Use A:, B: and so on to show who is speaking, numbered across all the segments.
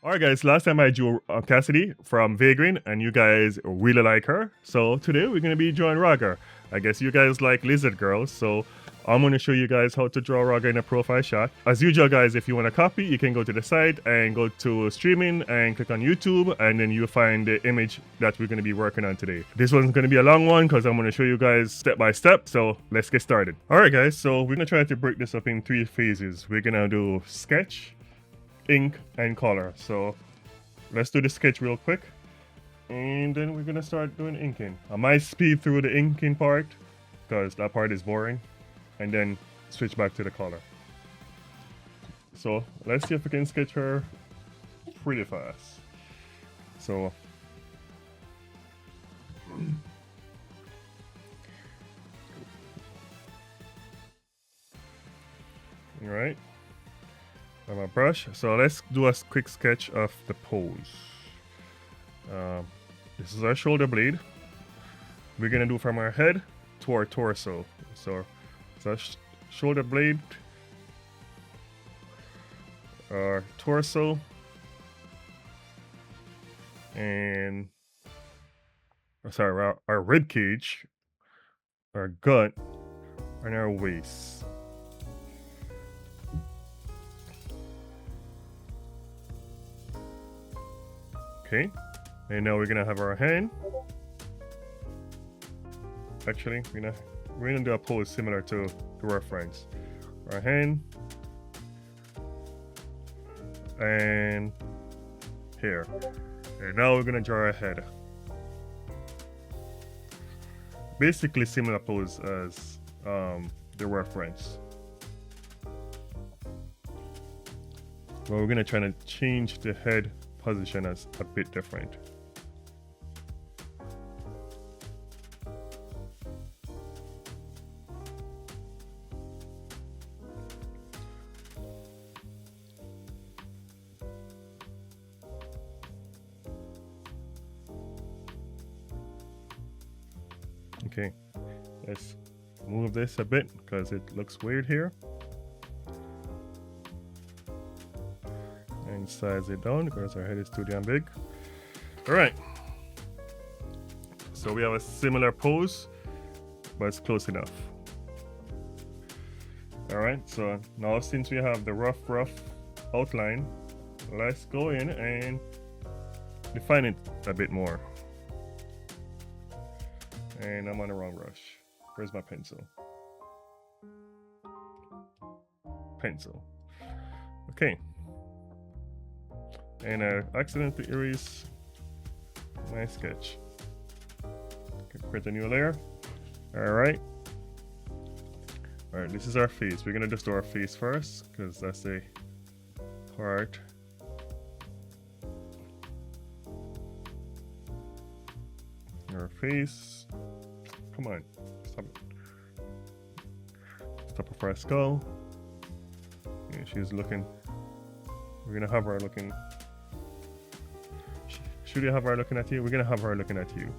A: Alright guys, last time I drew Cassidy from Vaygren and you guys really like her. So today we're going to be drawing Raga. I guess you guys like lizard girls, so I'm going to show you guys how to draw Raga in a profile shot. As usual guys, if you want a copy, you can go to the site and go to streaming and click on YouTube and then you'll find the image that we're going to be working on today. This one's going to be a long one because I'm going to show you guys step by step, so let's get started. Alright guys, so we're going to try to break this up in 3 phases. We're going to do sketch, ink, and color. So let's do the sketch real quick and then we're gonna start doing inking. I might speed through the inking part because that part is boring and then switch back to the color. So let's see if we can sketch her pretty fast. So all right, I have a brush. So let's do a quick sketch of the pose. This is our shoulder blade. We're gonna do from our head to our torso. So it's our shoulder blade, our torso, and sorry, our rib cage, our gut, and our waist. Okay, and now we're gonna have our hand. Actually, we're gonna do a pose similar to our friends. Our hand and here. And now we're gonna draw our head. Basically similar pose as the reference. But we're gonna try to change the head position as a bit different. Okay, let's move this a bit because it looks weird here. And size it down because our head is too damn big. Alright. So we have a similar pose, but it's close enough. Alright, so now since we have the rough outline, let's go in and define it a bit more. And I'm on the wrong brush. Where's my pencil? Pencil. Okay. And I accidentally erase my sketch. Create a new layer. Alright. Alright, this is our face. We're gonna just do our face first, because that's the part. Our face. Come on. Stop it. Top of our skull. Yeah, she's looking. We're gonna have her looking. Should we have her looking at you? We're gonna have her looking at you.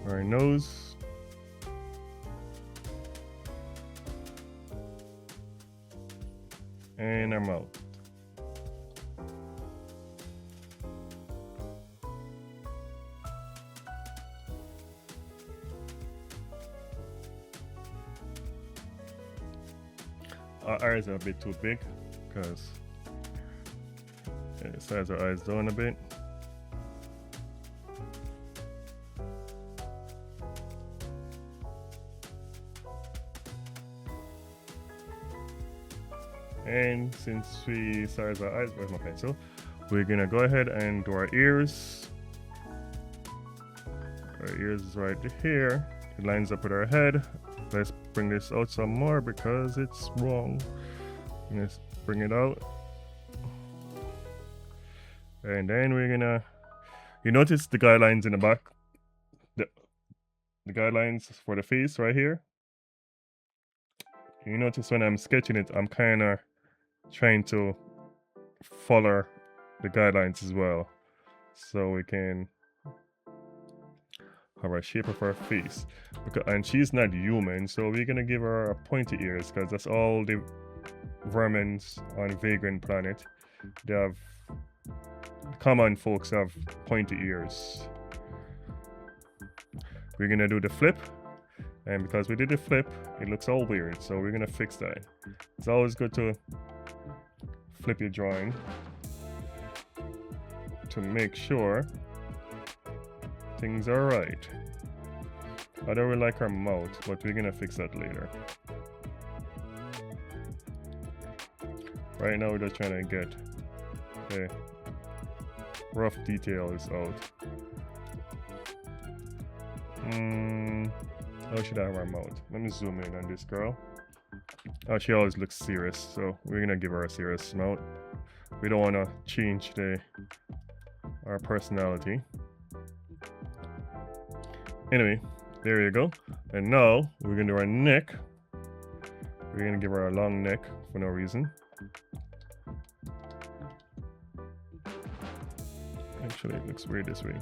A: Our nose. And our mouth. Our eyes are a bit too big because it size our eyes down a bit. And since we size our eyes, where's my pencil? We're gonna go ahead and do our ears. Our ears is right here. It lines up with our head. Let's bring this out some more because it's wrong. Let's bring it out. And then we're gonna, you notice the guidelines in the back? The guidelines for the face right here. You notice when I'm sketching it, I'm kind of trying to follow the guidelines as well, so we can have a shape of her face. And she's not human, so we're gonna give her pointy ears because that's all the vermins on Vaygren planet. They have, common folks have pointy ears. We're gonna do the flip, and because we did the flip, it looks all weird, so we're gonna fix that. It's always good to flip your drawing to make sure things are right. I don't really like her mouth, but we're gonna fix that later. Right now we're just trying to get the rough details out. How should I have her mouth? Let me zoom in on this girl. Oh, she always looks serious, so we're gonna give her a serious mouth. We don't want to change our personality. Anyway, there you go. And now we're gonna do our neck. We're gonna give her a long neck for no reason. Actually, it looks weird this way.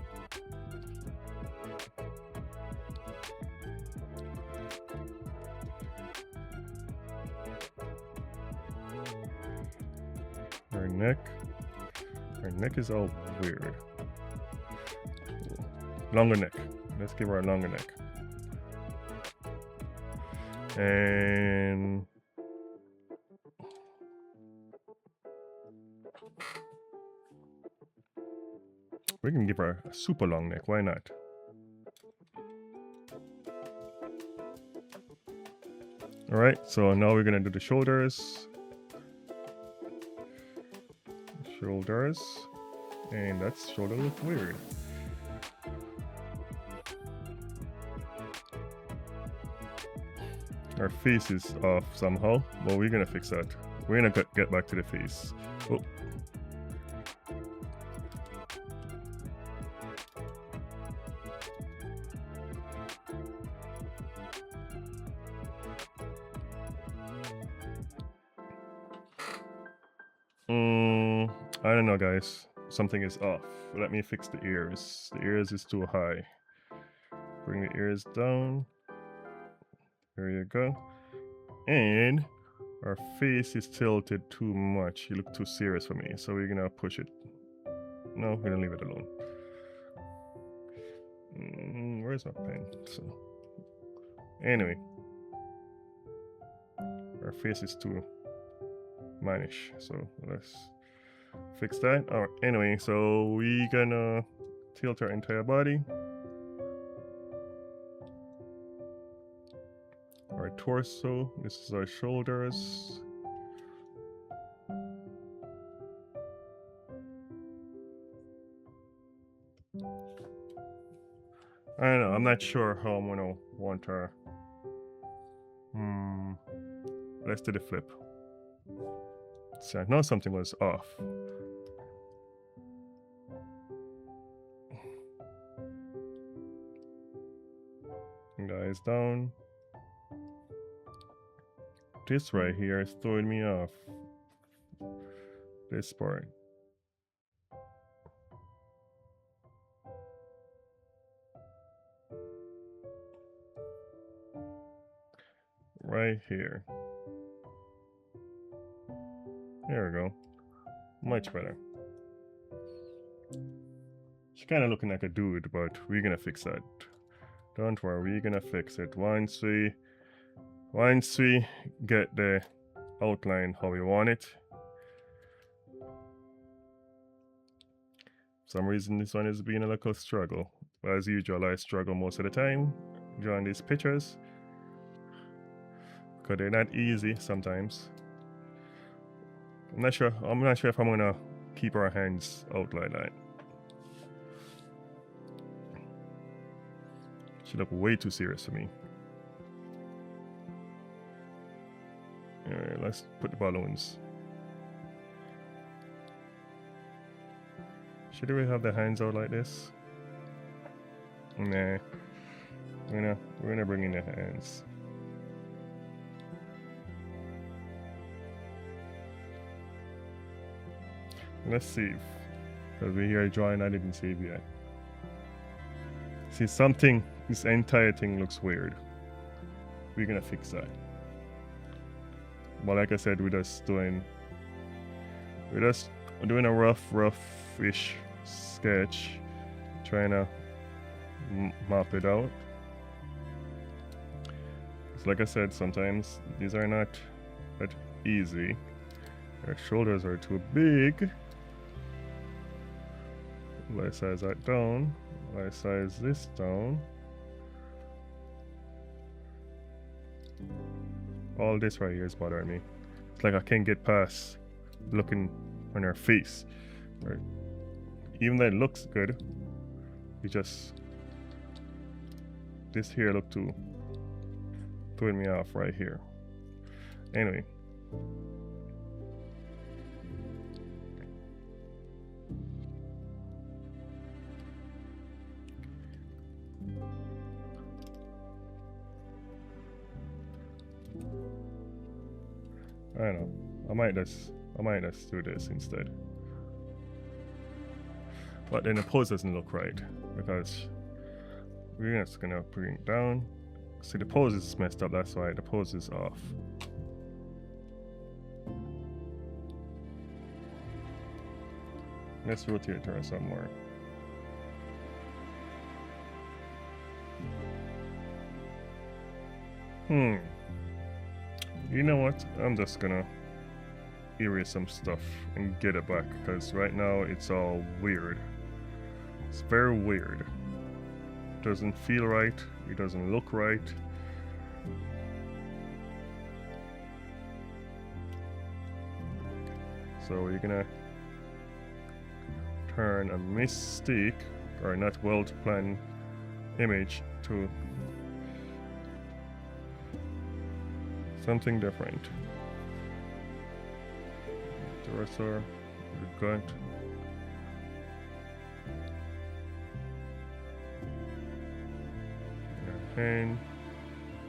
A: Her neck is all weird. Longer neck. Let's give her a longer neck. And we can give her a super long neck. Why not? Alright, so now we're gonna do the shoulders. And that shoulder looks weird. Our face is off somehow, but we're gonna fix that. We're gonna get back to the face. Oh. I don't know, guys. Something is off. Let me fix the ears. The ears is too high. Bring the ears down. There you go. And our face is tilted too much. You look too serious for me. So we're gonna push it. No, we're gonna leave it alone. Where's my pen? So anyway, our face is too mannish. So let's fix that. Alright, anyway, so we gonna tilt our entire body. Our torso, this is our shoulders. I don't know, I'm not sure how I'm gonna want her. Let's do the flip. So I know something was off. Guys, down. This right here is throwing me off. This part. Right here. There we go. Much better. She's kind of looking like a dude, but we're gonna fix that. Don't worry, we're gonna fix it. Once we get the outline how we want it. For some reason this one is being a little struggle. But as usual, I struggle most of the time drawing these pictures, because they're not easy sometimes. I'm not sure if I'm gonna keep our hands out like that. She look way too serious for me. Alright, let's put the balloons. Should we have the hands out like this? Nah. We're gonna bring in the hands. Let's save. Because we're here drawing, I didn't save yet. See, something, this entire thing looks weird. We're gonna fix that. But like I said, we're just doing a rough-ish sketch, trying to map it out. So like I said, sometimes these are not that easy. Their shoulders are too big. Let's size that down. Let's size this down. All this right here is bothering me. It's like I can't get past looking on her face. Right? Even though it looks good, it just, this here look too throwing me off right here. Anyway. I don't know. I might just do this instead. But then the pose doesn't look right because we're just gonna bring it down. See, the pose is messed up, that's why the pose is off. Let's rotate her somewhere. You know what? I'm just gonna erase some stuff and get it back because right now it's all weird. It's very weird. Doesn't feel right. It doesn't look right. So we're gonna turn a mistake or not well planned image to something different. Torso, the gut. Hand,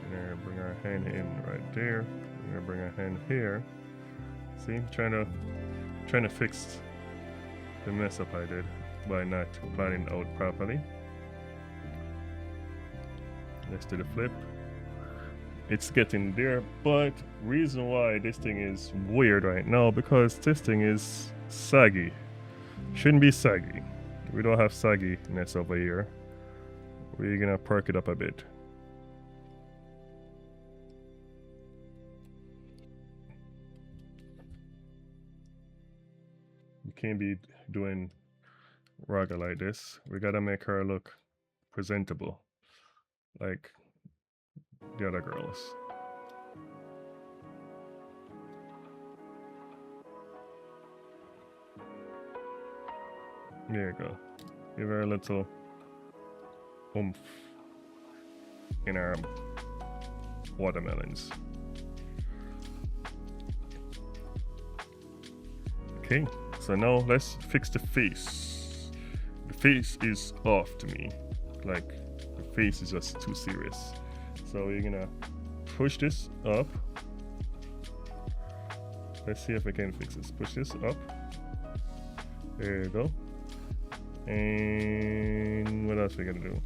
A: and then bring our hand in right there. We're gonna bring our hand here. See, trying to fix the mess up I did by not planning out properly. Let's do the flip. It's getting there, but reason why this thing is weird right now because this thing is saggy. Shouldn't be saggy. We don't have sagginess over here. We're gonna perk it up a bit. You can't be doing Raga like this. We gotta make her look presentable, like the other girls. There you go. Give her a little oomph in our watermelons. Okay, so now let's fix the face. The face is off to me. Like, the face is just too serious. So we're gonna push this up. Let's see if we can fix this. Push this up. There you go. And what else are we gonna do?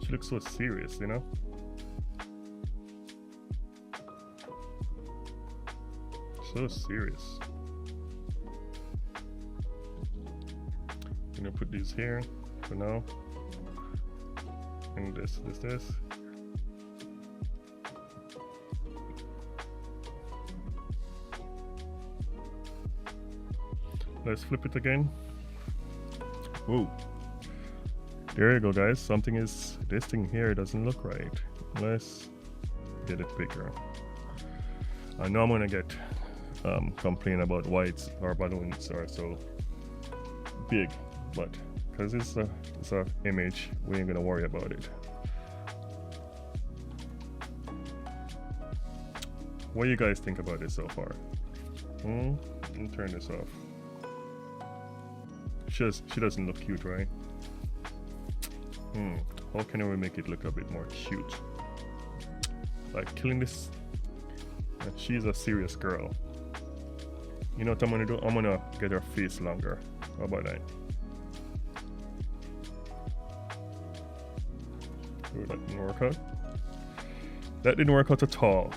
A: She looks so serious, you know? So serious. I'm gonna put these here for now. And this. Let's flip it again. Whoa. There you go, guys. This thing here doesn't look right. Let's get it bigger. I know I'm gonna get complain about whites or balloons are so big, but because it's a image, we ain't gonna worry about it. What do you guys think about this so far? Let me turn this off. She doesn't look cute, right? How can we make it look a bit more cute? Like killing this. She's a serious girl. You know what I'm gonna do? I'm gonna get her face longer. How about that? Ooh, that didn't work out. That didn't work out at all.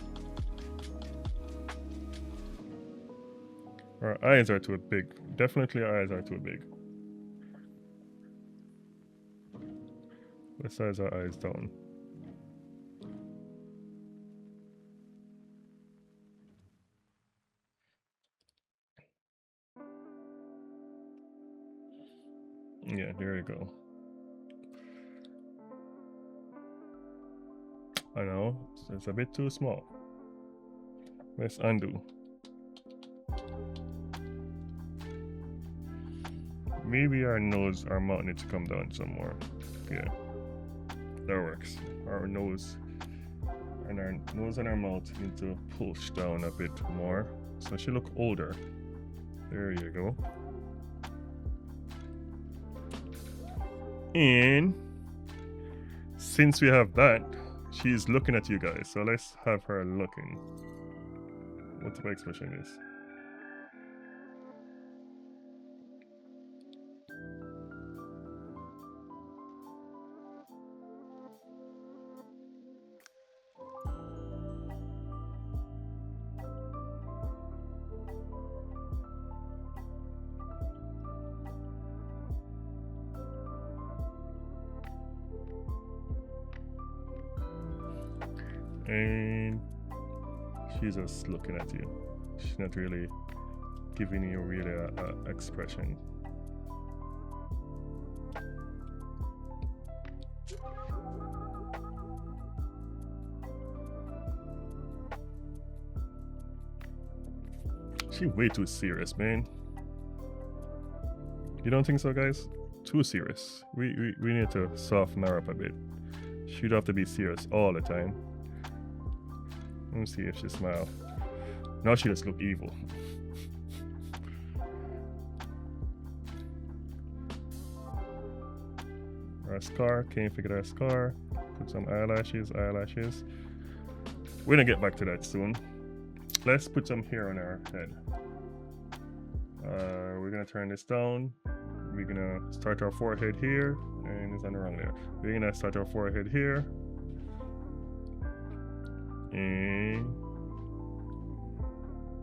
A: Our eyes are too big. Definitely our eyes are too big. Let's size our eyes down. Yeah, there you go. I know, it's a bit too small. Let's undo. Maybe our nose, our mouth needs to come down some more. Yeah, that works. Our nose and our mouth need to push down a bit more. So she look older. There you go. And since we have that, she's looking at you guys. So let's have her looking. What type of expression is? And she's just looking at you. She's not really giving you really a expression. She way too serious, man. You don't think so, guys? Too serious. We need to soften her up a bit. She'd have to be serious all the time. Let me see if she smiles. Now she just look evil. Our scar, can't figure out our scar. Put some eyelashes. We're gonna get back to that soon. Let's put some hair on our head. We're gonna turn this down. We're gonna start our forehead here, and it's on the wrong there. We're gonna start our forehead here. And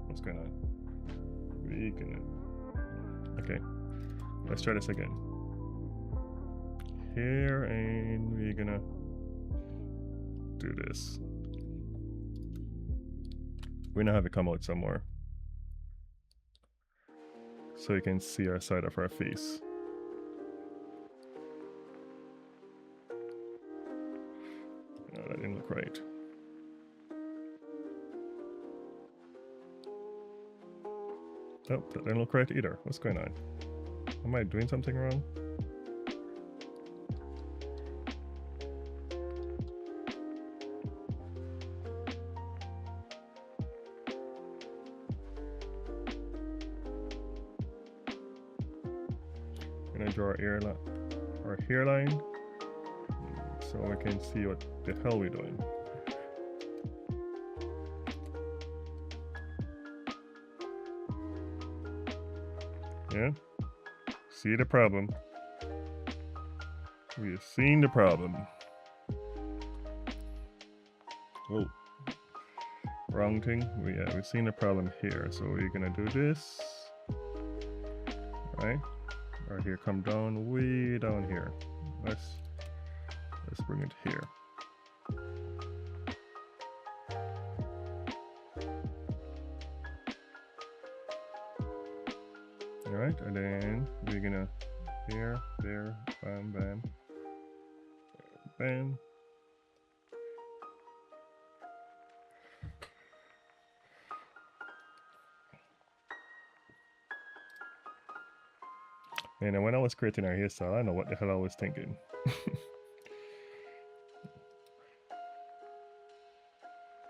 A: what's going on? Okay, let's try this again. Here, and we're gonna do this. We're gonna have it come out some more, so you can see our side of our face. No, that didn't look right. Oh, that didn't look right either. What's going on? Am I doing something wrong? I'm gonna draw our hairline so we can see what the hell we're doing. Yeah? See the problem. We have seen the problem. Oh. Wrong thing. We've seen the problem here. So we're gonna do this. Right? Our hair come down way down here. Let's bring it here. Alright, and then we're gonna here, there, bam, bam, bam. And when I was creating our hairstyle, I know what the hell I was thinking.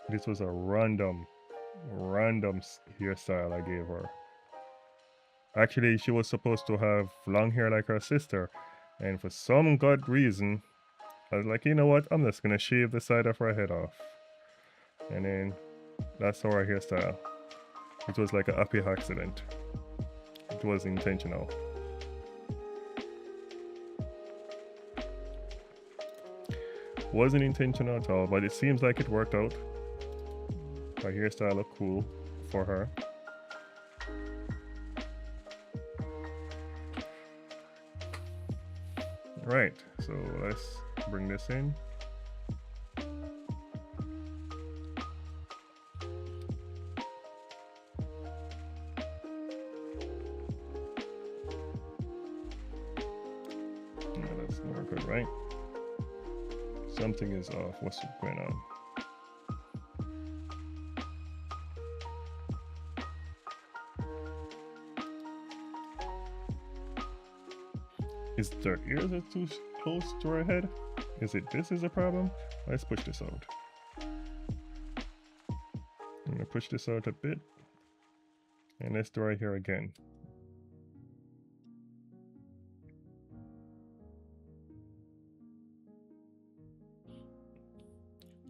A: This was a random hairstyle I gave her. Actually, she was supposed to have long hair like her sister, and for some good reason, I was like, you know what, I'm just gonna shave the side of her head off. And then that's our hairstyle. It was like a happy accident. It was intentional. Wasn't intentional at all, but it seems like it worked out. Her hairstyle looked cool for her. Right, so let's bring this in. No, that's not good, right? Something is off. What's going on? Is their ears are too close to her head? Is it this is a problem? Let's push this out. I'm gonna push this out a bit. And let's do right here again.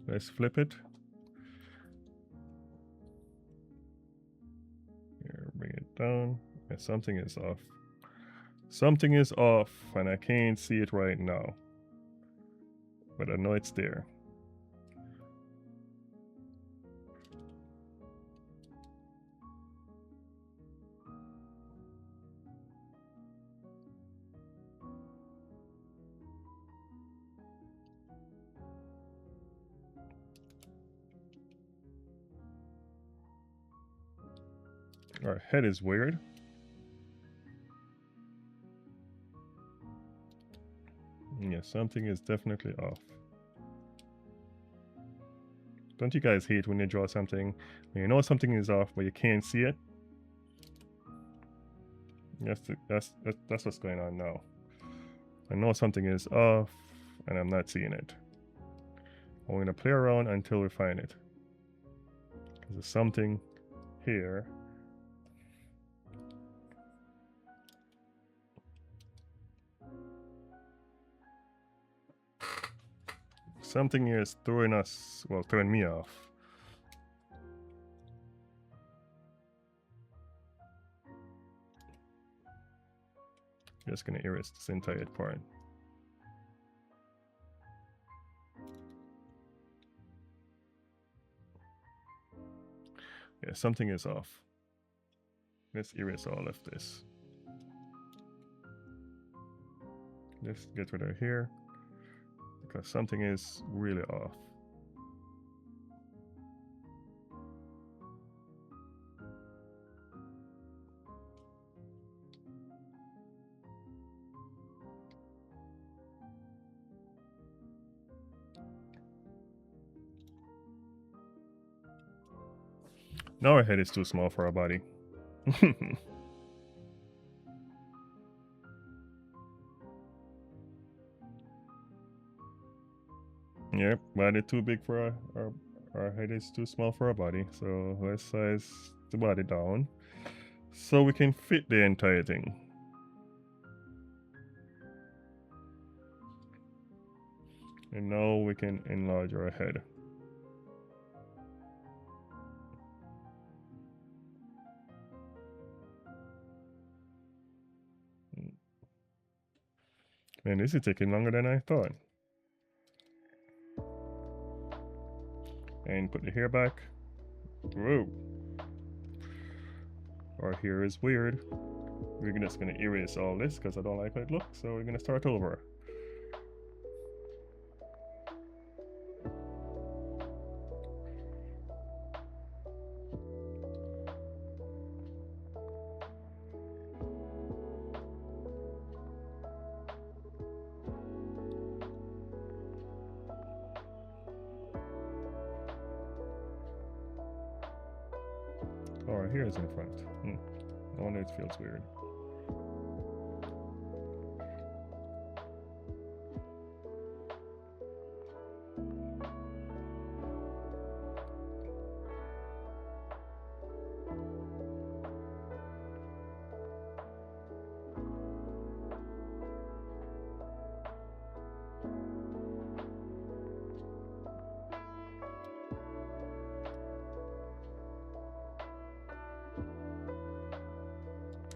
A: Let's flip it. Here, bring it down. And something is off. Something is off, and I can't see it right now. But I know it's there. Our head is weird. Yeah, something is definitely off. Don't you guys hate when you draw something, when you know something is off, but you can't see it? That's what's going on now. I know something is off, and I'm not seeing it. I'm going to play around until we find it. Because there's something here. Something here is throwing us, well, throwing me off. Just gonna erase this entire part. Yeah, something is off. Let's erase all of this. Let's get rid of here. Because something is really off. Now our head is too small for our body. Yep, body too big for our head is too small for our body. So let's size the body down so we can fit the entire thing. And now we can enlarge our head. Man, this is taking longer than I thought. And put the hair back. Whoa. Our hair is weird. We're just gonna erase all this because I don't like how it looks, so we're gonna start over. Oh, our hair is in front. No wonder it feels weird.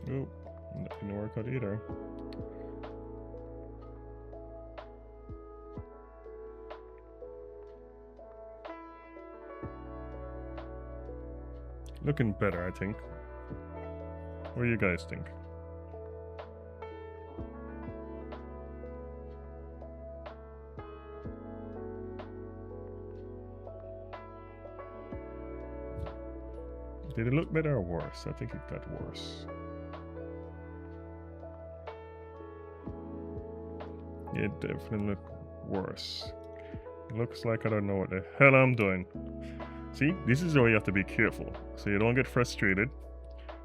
A: Oh, not gonna work out either. Looking better, I think. What do you guys think? Did it look better or worse? I think it got worse. It definitely looked worse. It looks like I don't know what the hell I'm doing. See, this is where you have to be careful so you don't get frustrated,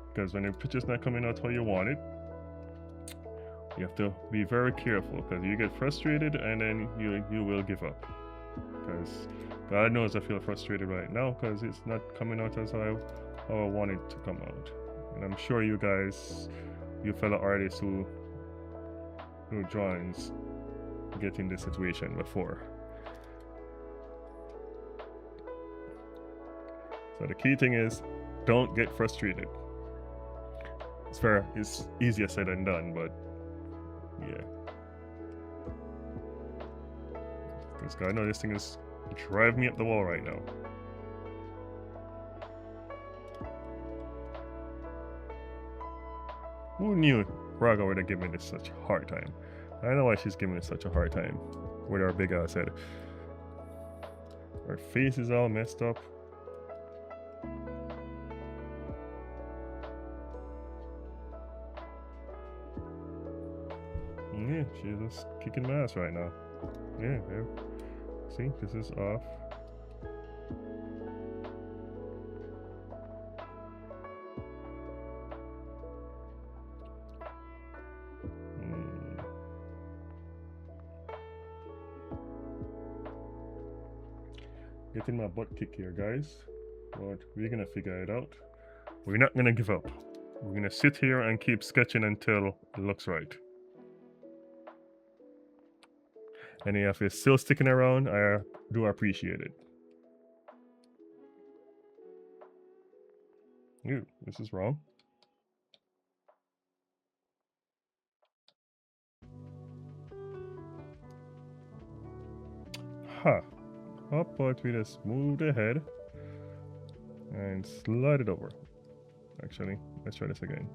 A: because when the picture's not coming out how you want it, you have to be very careful, because you get frustrated and then you will give up. Because God knows I feel frustrated right now because it's not coming out as how I want it to come out. And I'm sure you guys, you fellow artists who joins, get in this situation before. So the key thing is, don't get frustrated. It's easier said than done, but yeah. Because God knows this thing is driving me up the wall right now. Who knew Raga would have given me such a hard time? I know why she's giving me such a hard time with her big ass head. Her face is all messed up. Yeah, she's just kicking my ass right now. Yeah, yeah. See, this is off. Getting my butt kicked here, guys. But we're gonna figure it out. We're not gonna give up. We're gonna sit here and keep sketching until it looks right. And if you're still sticking around, I do appreciate it. Ew, this is wrong. Huh. How about we just move the head and slide it over? Actually, let's try this again.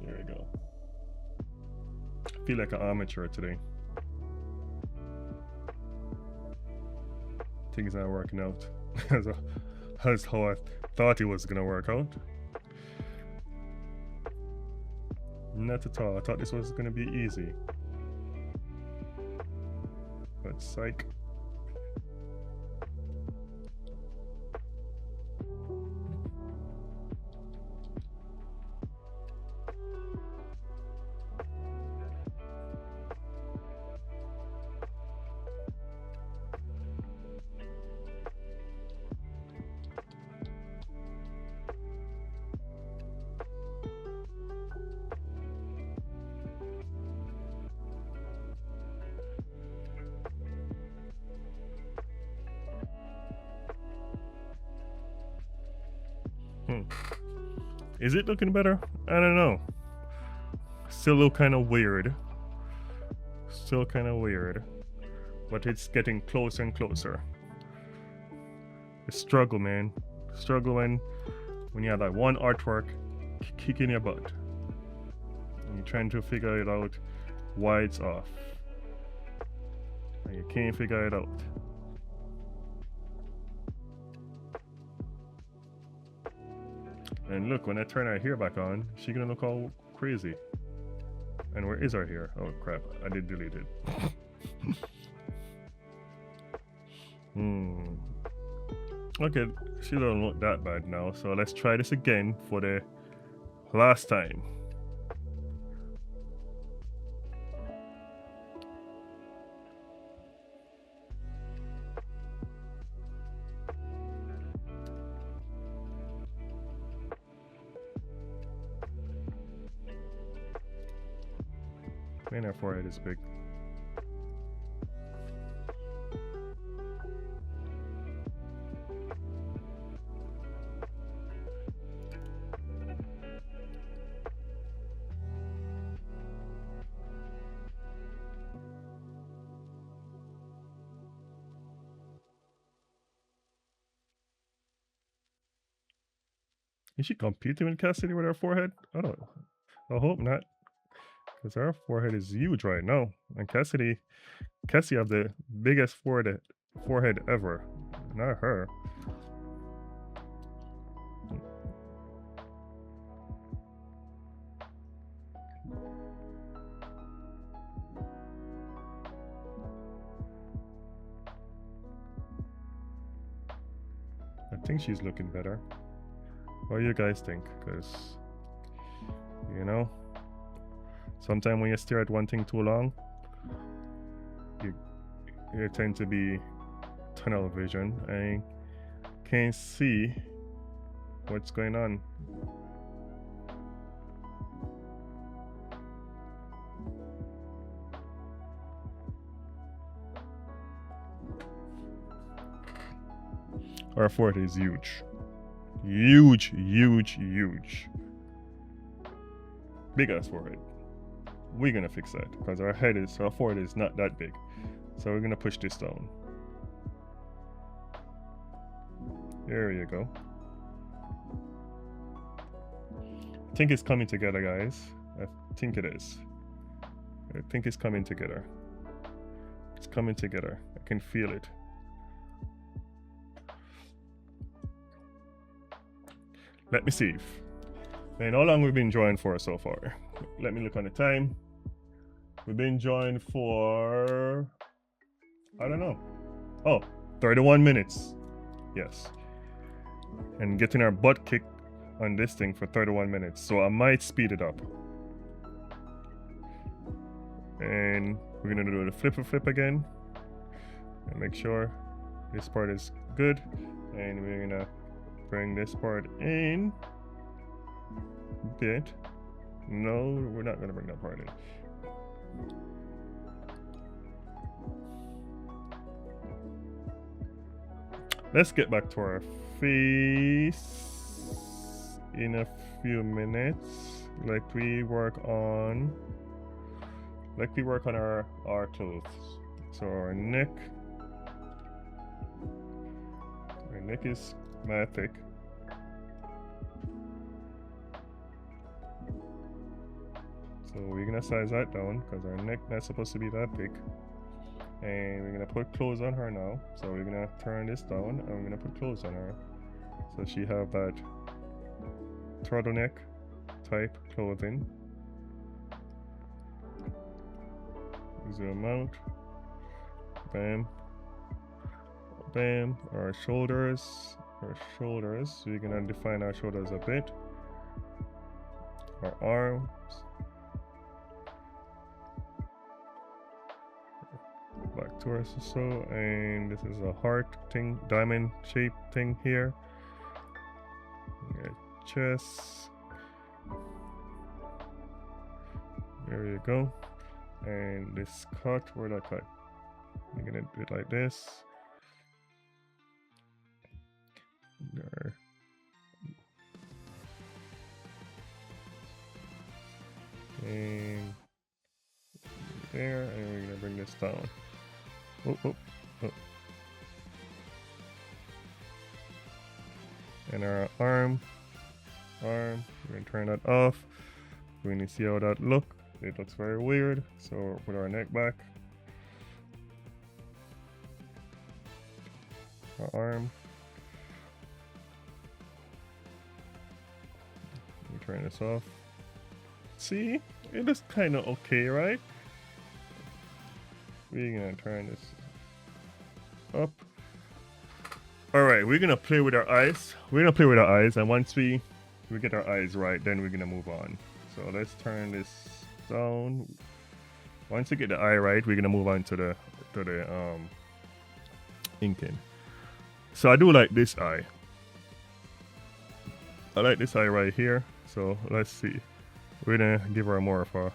A: There we go. I feel like an amateur today. Things aren't working out as how I thought it was gonna work out. Not at all. I thought this was gonna be easy. But psych. Is it looking better? I don't know. Still look kind of weird. Still kind of weird. But it's getting closer and closer. The struggle, man. Struggle when you have that one artwork kicking your butt. And you're trying to figure it out why it's off. And you can't figure it out. And look, when I turn our hair back on, she's gonna look all crazy. And where is our hair? Oh crap, I did delete it. Okay, she don't look that bad now, so let's try this again for the last time. And her forehead is big. Is she competing with Cassidy with her forehead? I don't know. I hope not. Because her forehead is huge right now. And Cassie have the biggest forehead ever. Not her. I think she's looking better. What do you guys think? Because, you know, sometimes when you stare at one thing too long, you tend to be tunnel vision and can't see what's going on. Our forehead is huge. Huge, huge, huge. Big ass forehead. We're gonna fix that because our forehead is not that big. So we're gonna push this down. There you go. I think it's coming together, guys. I think it is. I think it's coming together. It's coming together. I can feel it. Let me see. Man, how long we've been drawing for so far? Let me look on the time. We've been drawing for, I don't know. Oh, 31 minutes. Yes. And getting our butt kicked on this thing for 31 minutes. So I might speed it up. And we're gonna do the flip again. And make sure this part is good. And we're gonna bring this part in a bit. No, we're not going to bring that part in. Let's get back to our face in a few minutes. Like we work on our clothes. So our neck is mad thick. So we're gonna size that down because our neck not supposed to be that big. And we're gonna put clothes on her now. So we're gonna turn this down and we're gonna put clothes on her. So she have that turtleneck type clothing. Zoom out. Bam. Bam. Our shoulders. We're gonna define our shoulders a bit. Our arms. Back torso, and this is a heart thing, diamond shaped thing here. Chest. There you go. And this cut, where that cut? You're gonna do it like this. There. And there, and we're gonna bring this down. Oh. And our arm, we're gonna turn that off. We're gonna see how that looks. It looks very weird, so we'll put our neck back. Our arm. Let me turn this off. See, it looks kind of okay, right? We're gonna turn this up. All right, we're gonna play with our eyes. And once we get our eyes right, then we're gonna move on. So let's turn this down. Once we get the eye right, we're gonna move on to the inking. So I do like this eye. I like this eye right here. So let's see. We're gonna give her more of a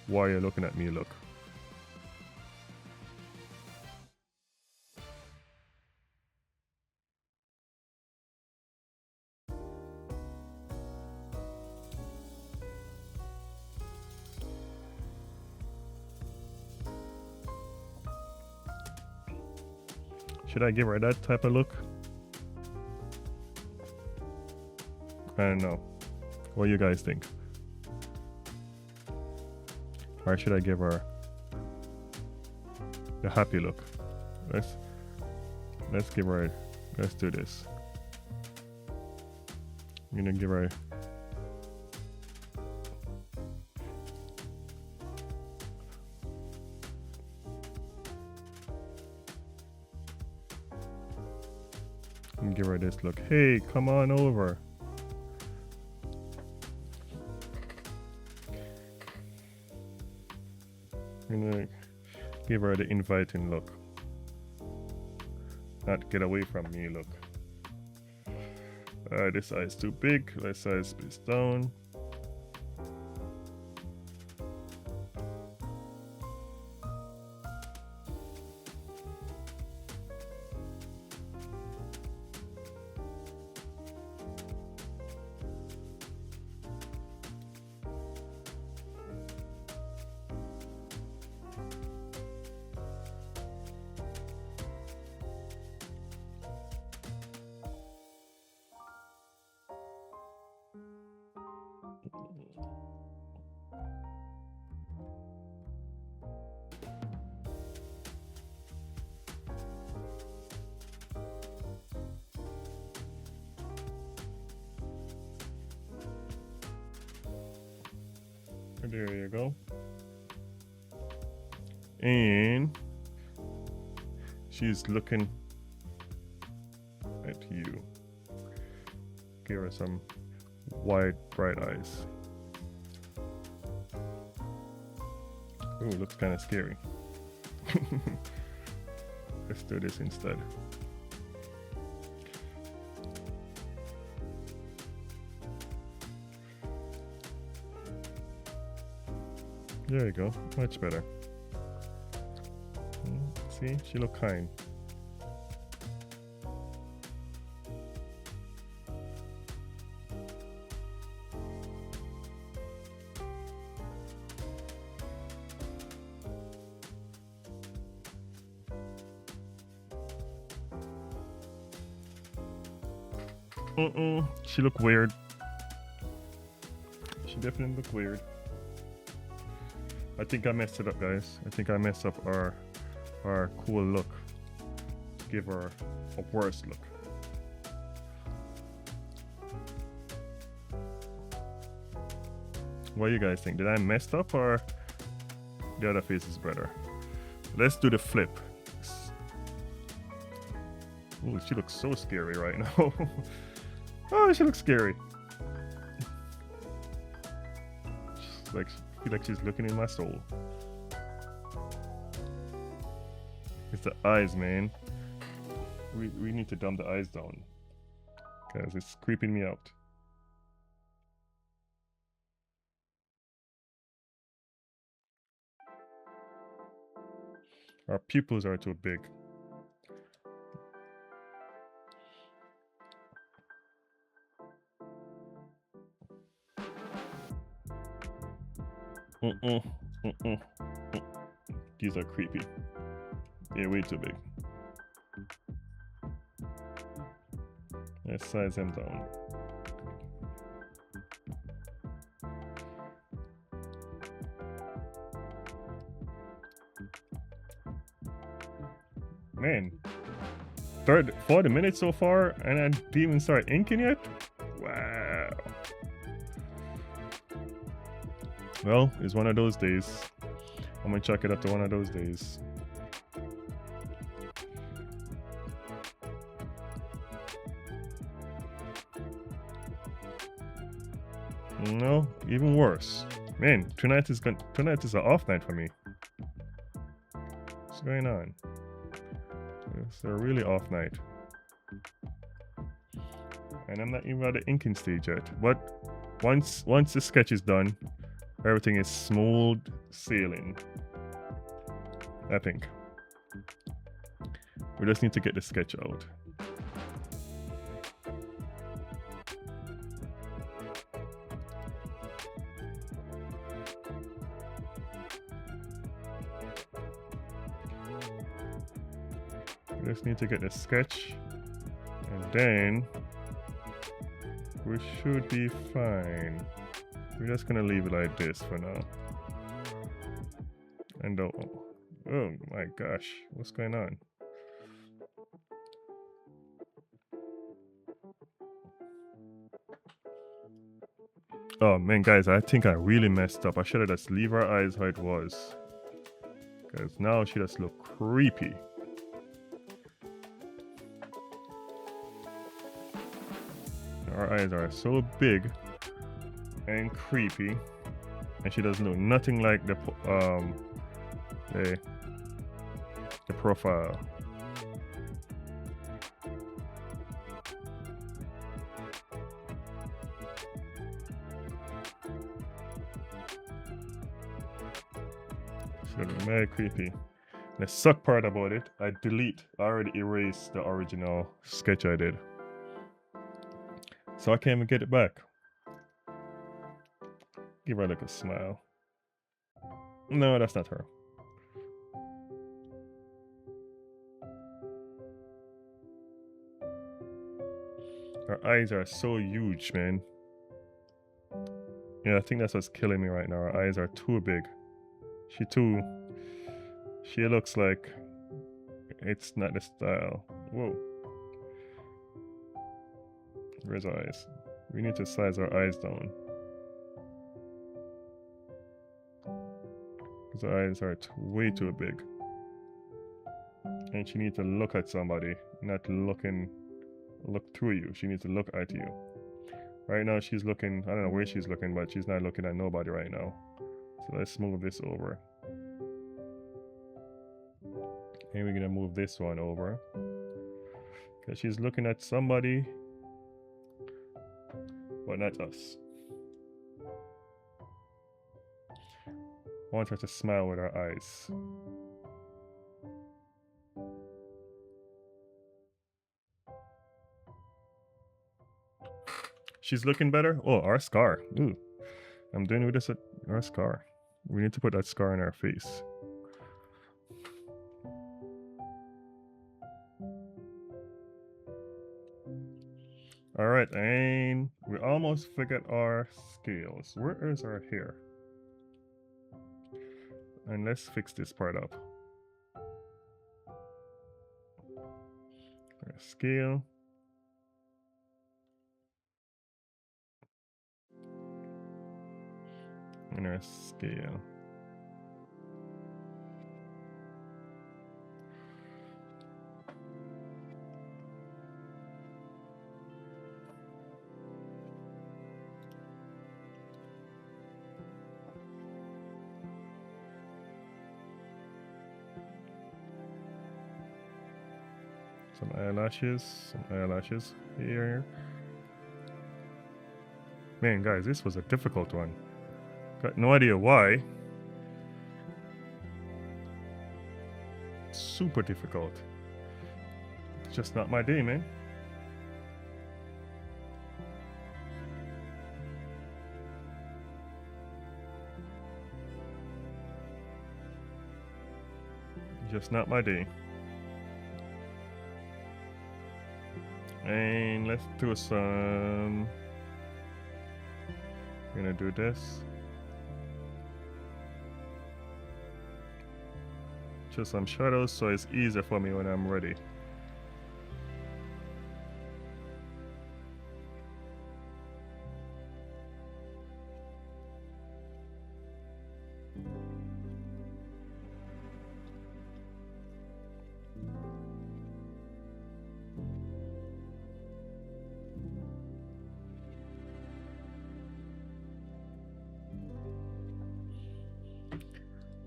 A: Why are you looking at me? Look. Should I give her that type of look? I don't know. What do you guys think? Or should I give her the happy look? Let's give her. Let's do this. I'm gonna give her. And give her this look. Hey, come on over. I'm gonna give her the inviting look. Not get away from me look. This eye is too big. This eye is down. There you go. And she's looking at you. Give her some wide, bright eyes. Ooh, looks kind of scary. Let's do this instead. There you go, much better. See, she look kind. She look weird. She definitely look weird. I think I messed it up, guys. I think I messed up our cool look. Give her a worse look. What do you guys think? Did I mess up or the other face is better? Let's do the flip. Ooh, she looks so scary right now. Oh, she looks scary. She's like, I feel like she's looking in my soul. It's the eyes, man. We need to dumb the eyes down, because it's creeping me out. Our pupils are too big. These are creepy. They're way too big. Let's size them down. Man, 40 minutes so far and I didn't even start inking yet? Wow. Well, it's one of those days. I'm gonna chalk it up to one of those days. No, even worse. Man, tonight is an off night for me. What's going on? It's a really off night. And I'm not even at the inking stage yet. But once the sketch is done, Everything is smooth sailing, I think. We just need to get the sketch out. We just need to get the sketch, and then we should be fine. We're just gonna leave it like this for now. And oh my gosh, what's going on? Oh man, guys, I think I really messed up. I should have just leave her eyes how it was, because now she just look creepy. Her eyes are so big and creepy, and she doesn't look nothing like the profile. She looks very creepy. The suck part about it, I already erased the original sketch I did, so I can't even get it back. Give her like a smile. No, that's not her. Her eyes are so huge, man. Yeah, I think that's what's killing me right now. Her eyes are too big. She looks like it's not the style. Whoa. Where's her eyes? We need to size our eyes down. Because her eyes are way too big. And she needs to look at somebody, not look through you. She needs to look at you. Right now she's looking, I don't know where she's looking, but she's not looking at nobody right now. So let's move this over. And we're gonna move this one over. Because she's looking at somebody, but not us. I want her to smile with her eyes. She's looking better. Oh, our scar. Ooh. I'm doing with this at our scar. We need to put that scar in our face. Alright, and we almost figured our scales. Where is our hair? And let's fix this part up. Our scale. And our scale. Some eyelashes here. Man, guys, this was a difficult one. Got no idea why. Super difficult. It's just not my day, man. Just not my day. And let's do some... We're gonna do this. Just some shadows so it's easier for me when I'm ready.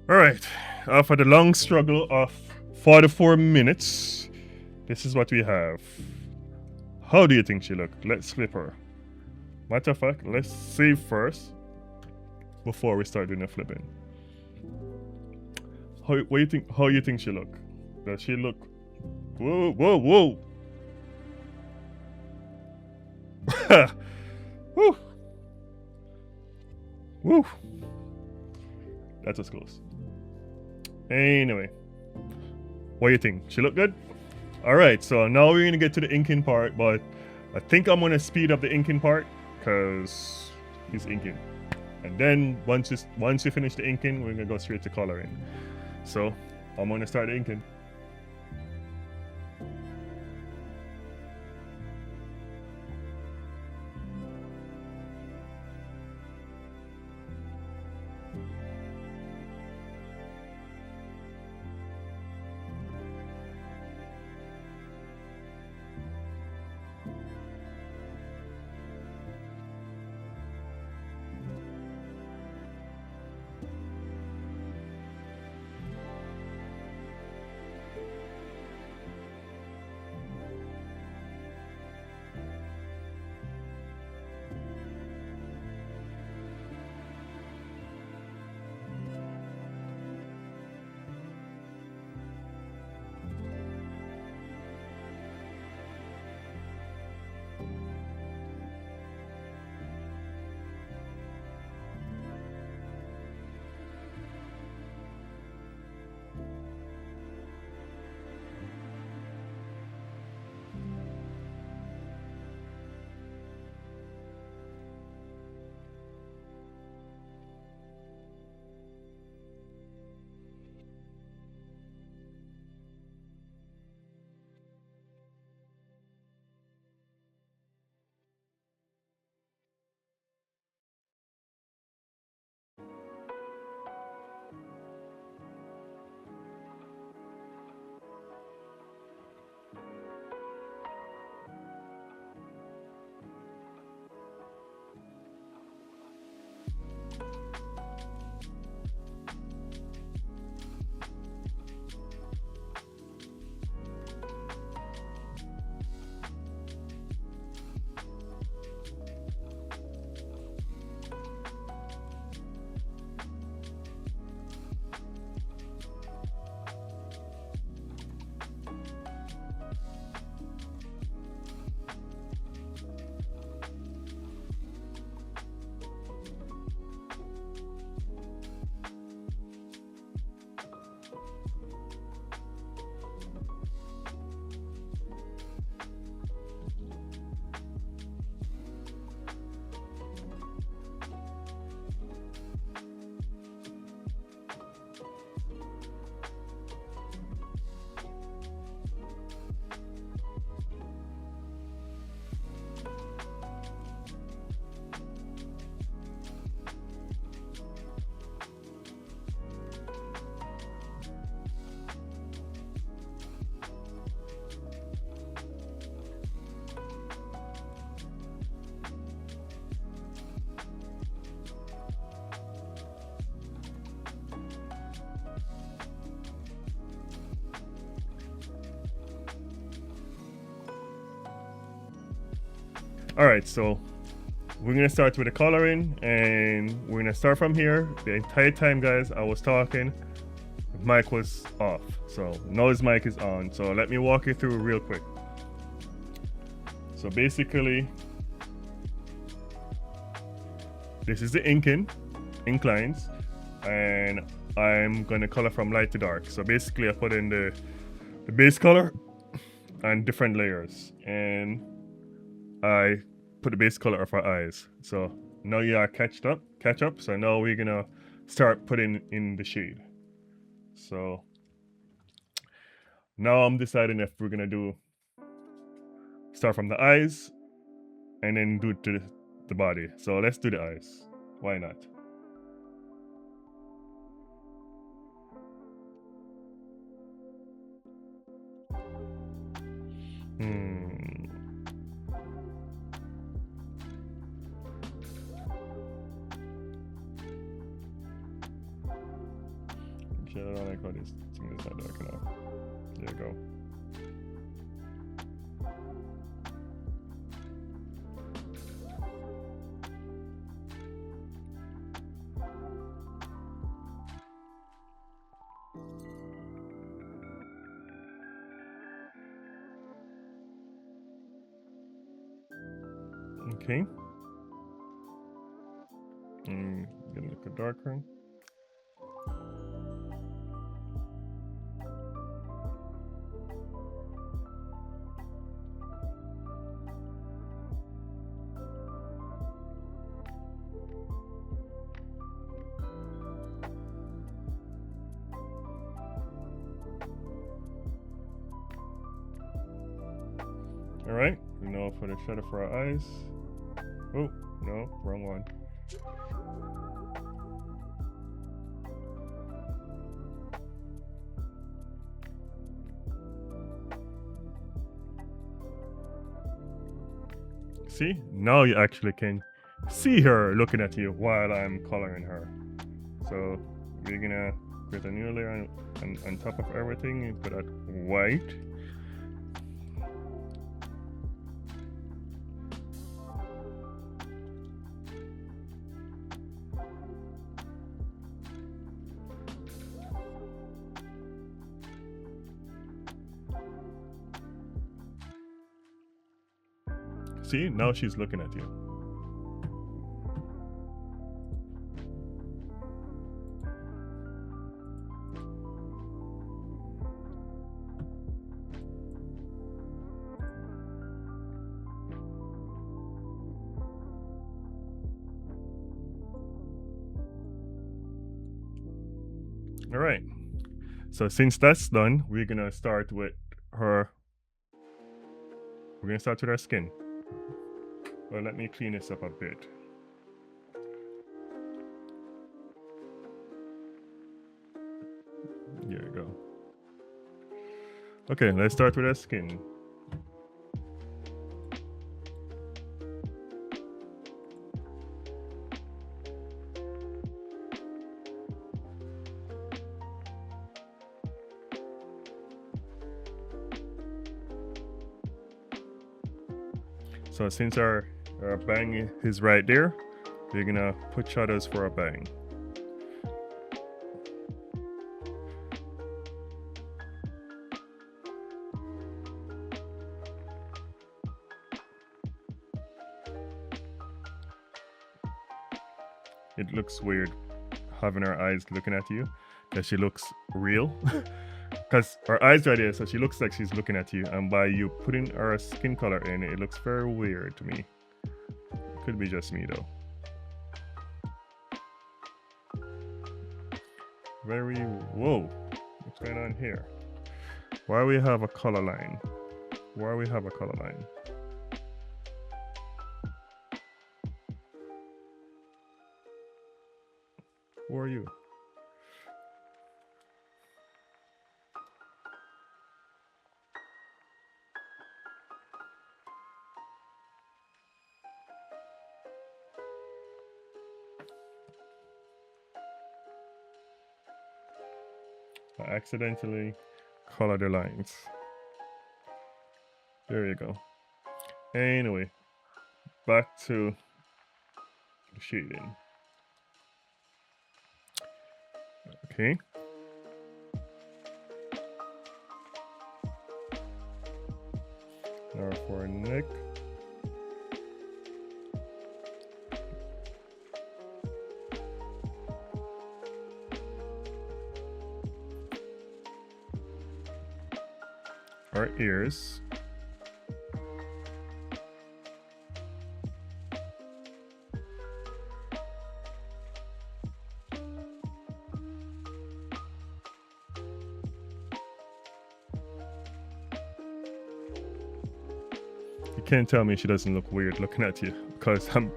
A: Alright, after the long struggle of 44 minutes, this is what we have. How do you think she looked? Let's flip her. Matter of fact, let's save first. before we start doing the flipping. What you think? How you think she look? Does she look? Whoa, whoa, whoa! Woo, woo. That was close. Anyway, what do you think? She look good? All right. So now we're gonna get to the inking part, but I think I'm gonna speed up the inking part because he's inking, and then once you finish the inking, we're gonna go straight to coloring. So I'm gonna start the inking. All right, so we're gonna start with the coloring, and we're gonna start from here. The entire time, guys, I was talking, the mic was off. So now his mic is on. So let me walk you through real quick. So basically, this is the ink lines, and I'm gonna color from light to dark. So basically, I put in the base color and different layers, and I put the base color of our eyes. So now you are catch up. So now we're gonna start putting in the shade. So now I'm deciding if we're gonna start from the eyes and then do to the body. So let's do the eyes. Why not? I don't like how this thing is not dark enough. There you go. Okay. Get a little darker. Alright, now for the shadow for our eyes. Oh, no, wrong one. See, now you actually can see her looking at you while I'm coloring her. So we're gonna put a new layer on top of everything and put that white. See, now she's looking at you. All right. So since that's done, we're gonna start with her. We're gonna start with her skin. Well, let me clean this up a bit. There you go. Okay, let's start with her skin. So since our bang is right there, we're gonna put shadows for our bang. It looks weird having her eyes looking at you, because she looks real. Because her eyes right there, so she looks like she's looking at you, and by you putting her skin color in, it looks very weird to me. Could be just me though. Very, whoa, what's going on here? Why we have a color line? Why we have a color line? Who are you? I accidentally colored the lines. There you go. Anyway, back to the shading. Okay. Now for our neck. Our ears. You can't tell me she doesn't look weird looking at you, because I'm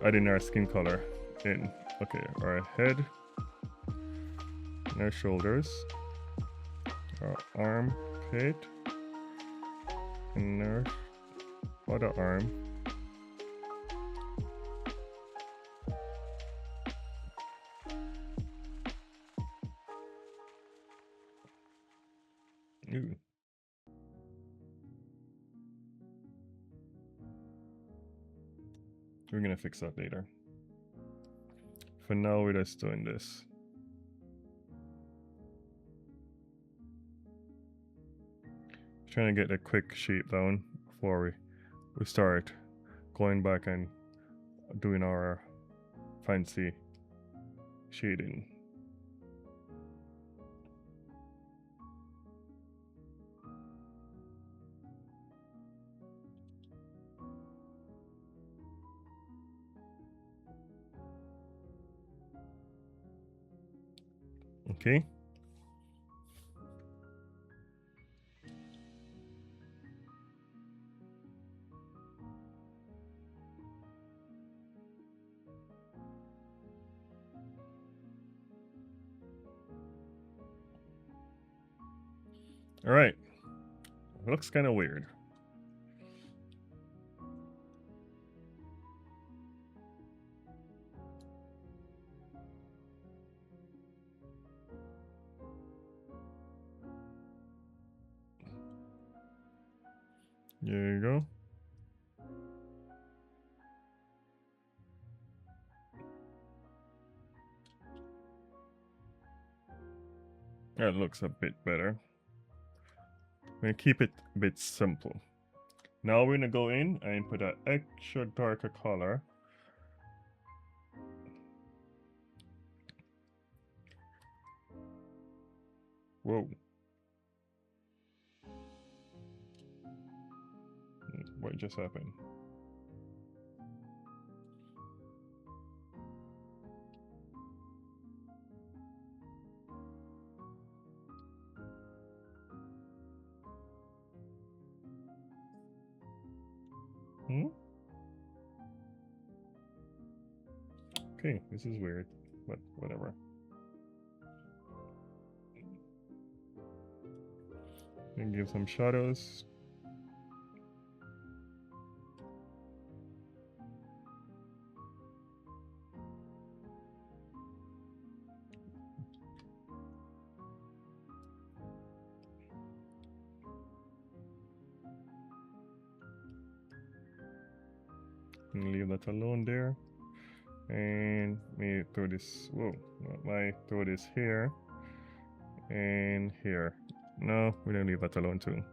A: adding our skin color in. Okay, our head, and our shoulders, our armpit, and our other arm. Ooh. We're gonna fix that later. For now, we're just doing this. Trying to get a quick shape down before we we start going back and doing our fancy shading. Okay. All right. It looks kind of weird. There you go. That looks a bit better. I'm gonna keep it a bit simple. Now we're gonna go in and put an extra darker color. Whoa. What just happened? Okay, this is weird, but whatever. And give some shadows. And leave that alone there. And me throw this, whoa, I throw this here and here. No, we're gonna leave that alone too.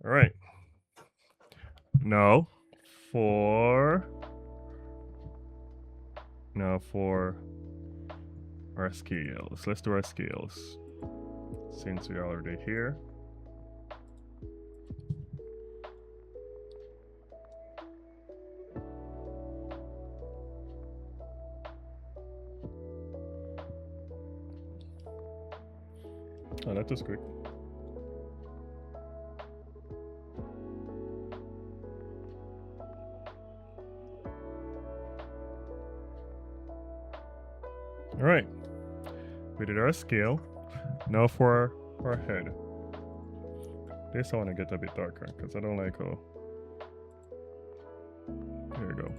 A: All right. Now for our scales. Let's do our scales. Since we're already here. Oh, that was quick. All right, we did our scale. Now for our head. This I want to get a bit darker because I don't like how. There you go.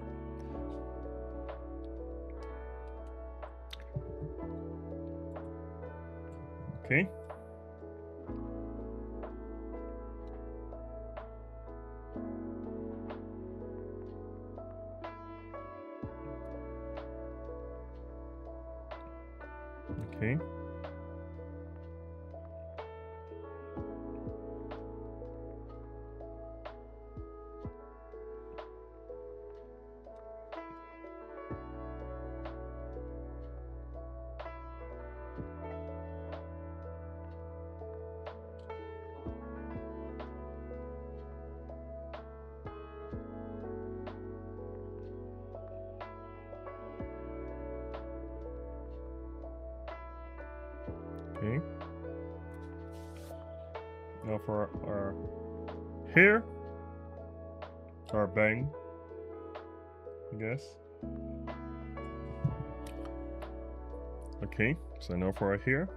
A: Okay. Okay. Okay. Now for our hair, our bang, I guess. Okay, so now for our hair.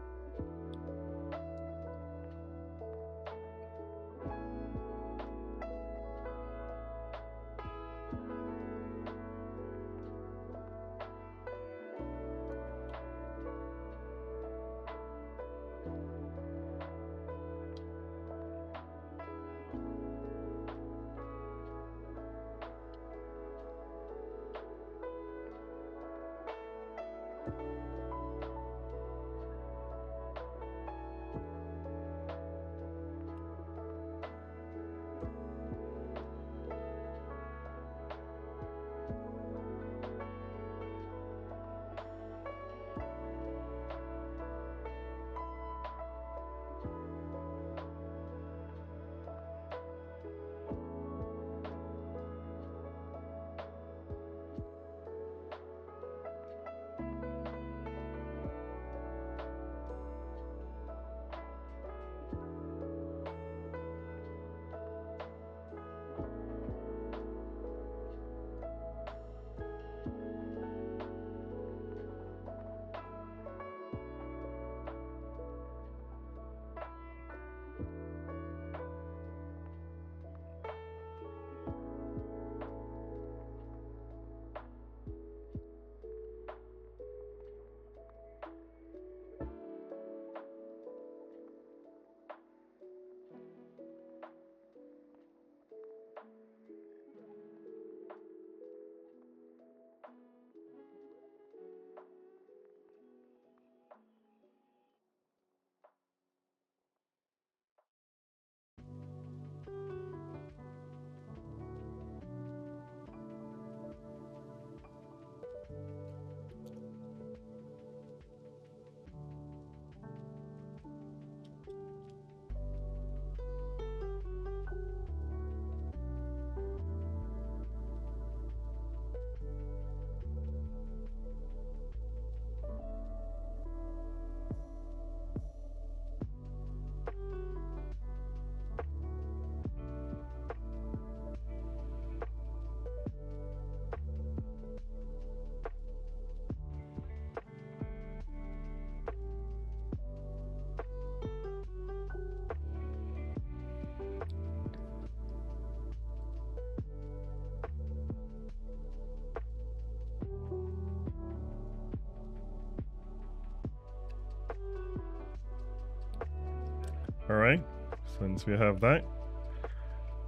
A: Since we have that,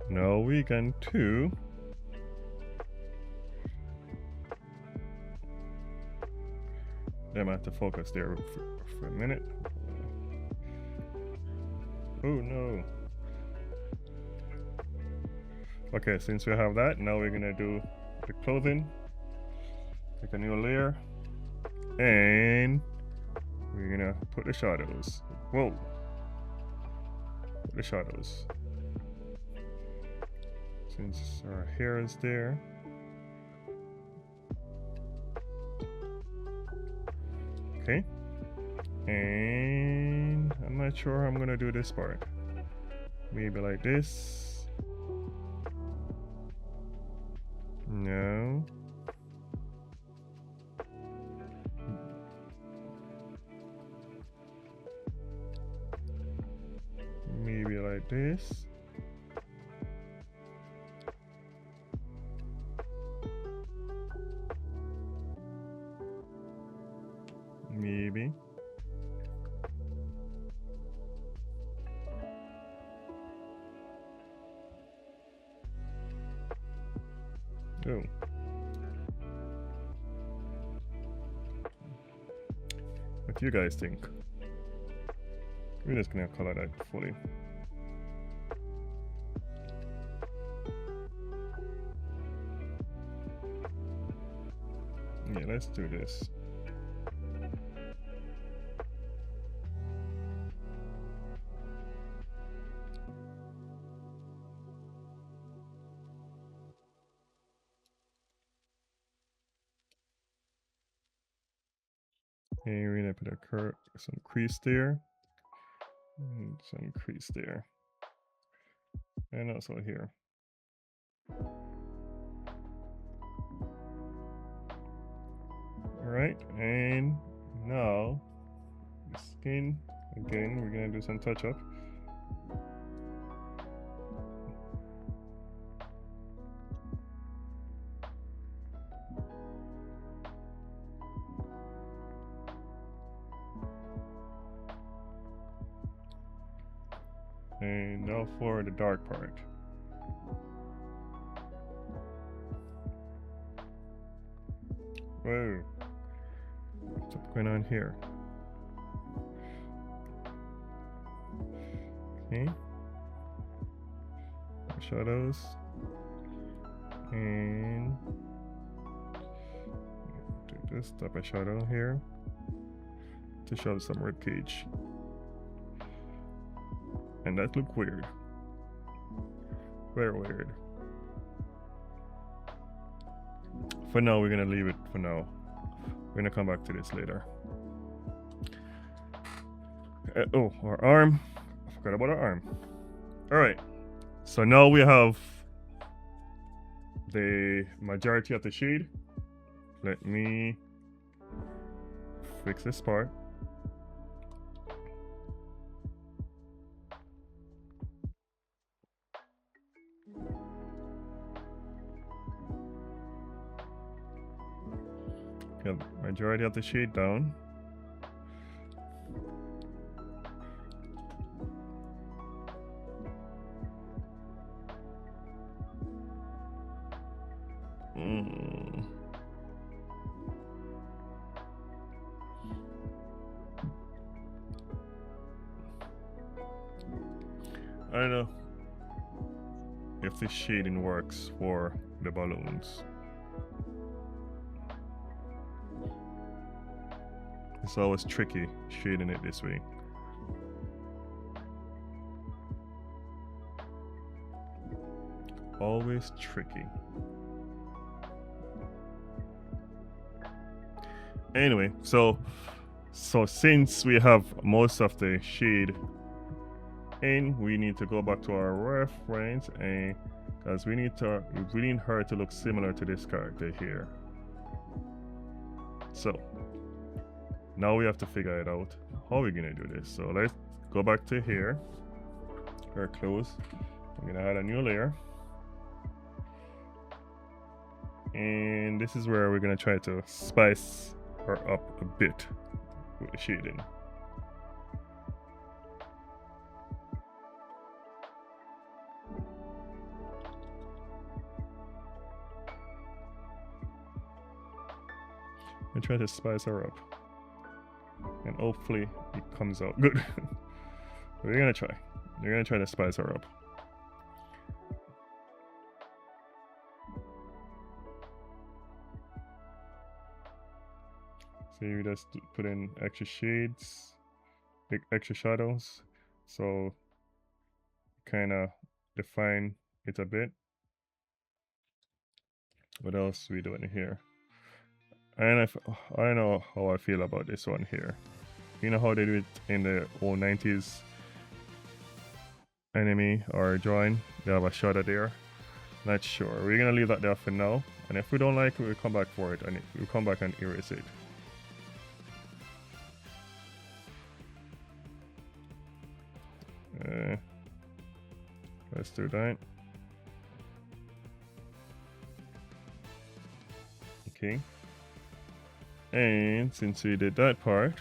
A: now we can do them have to focus there for a minute. Oh no. Okay, since we have that, now we're gonna do the clothing. Take a new layer, and we're gonna put the shadows. Whoa. Put the shadows. Since our hair is there. Okay. And I'm not sure how I'm gonna do this part. Maybe like this. No. Maybe like this. Maybe. Oh. What do you guys think? We're just gonna color that fully. Yeah, let's do this. Okay, we're gonna put a curve, some crease there, and some crease there, and also here. All right, and now the skin again. We're gonna do some touch up. And now for the dark part. Whoa. What's going on here? Okay. Shadows. And do this type of shadow here to show some rib cage. And that look weird. Very weird. For now, we're gonna leave it for now. We're gonna come back to this later. Oh, our arm. I forgot about our arm. All right. So now we have the majority of the shade. Let me fix this part. Get majority of the shade down. I don't know if this shading works for the balloons. It's always tricky shading it this way. Always tricky. Anyway, so since we have most of the shade in, we need to go back to our reference, and because we need her to look similar to this character here. So now we have to figure it out how we're gonna do this. So let's go back to here, her clothes. I'm gonna add a new layer, and this is where we're gonna try to spice her up a bit with the shading. I try to spice her up, and hopefully it comes out good. We're gonna try. We're gonna try to spice her up. So you just put in extra shades, extra shadows, so kind of define it a bit. What else we doing here? And I know how I feel about this one here. You know how they do it in the old 90s anime or drawing? They have a shadow there. Not sure. We're gonna leave that there for now. And if we don't like it, we'll come back for it and we'll come back and erase it. Let's do that. Okay. And since we did that part,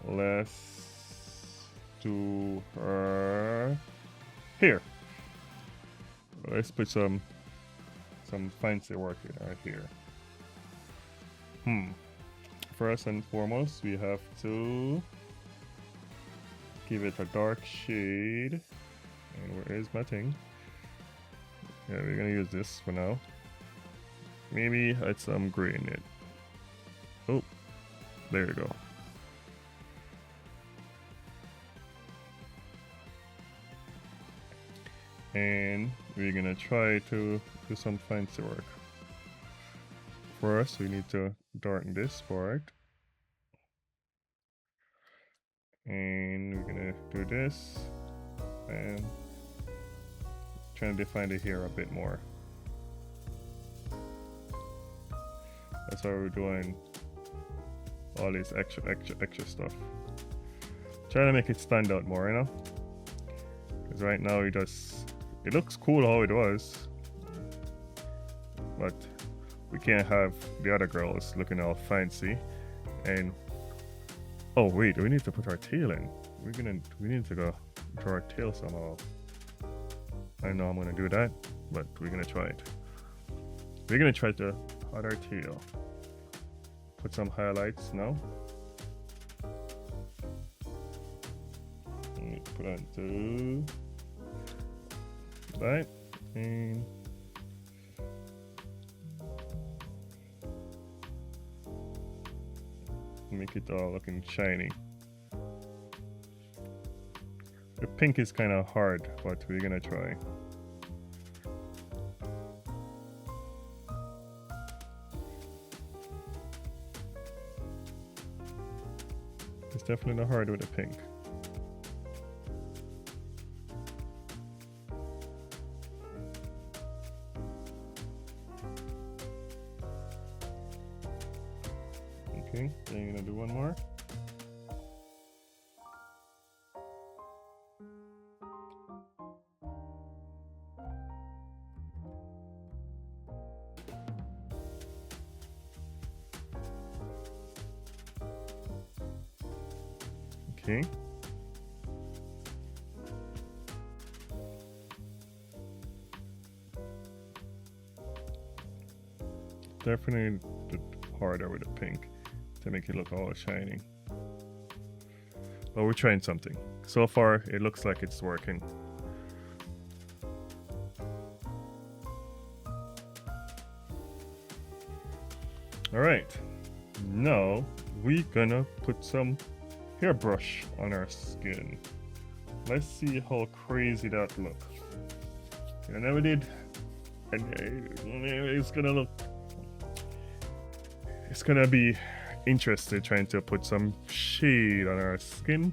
A: let's do her here. Let's put some fancy work in her here. First and foremost, we have to give it a dark shade. And where is my thing? Yeah, we're gonna use this for now. Maybe add some gray in it. Oh, there you go. And we're gonna try to do some fancy work. First, we need to darken this part. And we're gonna do this. And trying to define the hair a bit more. That's why we're doing all this extra stuff. Trying to make it stand out more, you know? Because right now it looks cool how it was. But we can't have the other girls looking all fancy. And oh wait, we need to put our tail in. We need to go draw our tail somehow. I know I'm gonna do that, but we're gonna try it. We're gonna try to hide our tail. Put some highlights now. And put on to that and make it all looking shiny. The pink is kind of hard, but we're gonna try. It's definitely hard with the pink. Okay, then you're gonna do one more. Okay. Definitely harder with the pink to make it look all shiny. But we're trying something. So far, it looks like it's working. Alright, now we're gonna put some hairbrush on our skin. Let's see how crazy that looks. I never did, and it's gonna be interesting trying to put some shade on our skin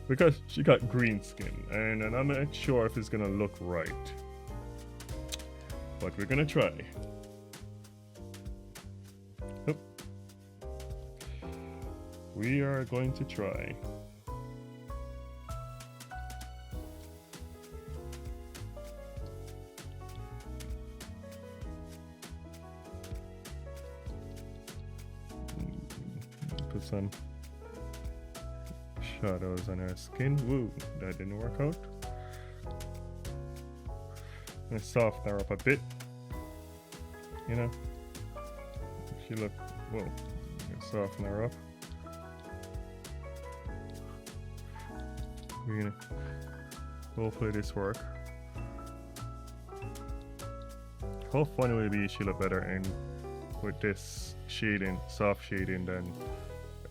A: because she got green skin, and I'm not sure if it's gonna look right, but we're gonna try. Oop. We are going to try. Put some shadows on our skin. Woo, that didn't work out. And soften her up a bit. You know? She look, whoa. Soften her up. We're gonna, hopefully this work. How fun it will be if she look better in with this shading, soft shading than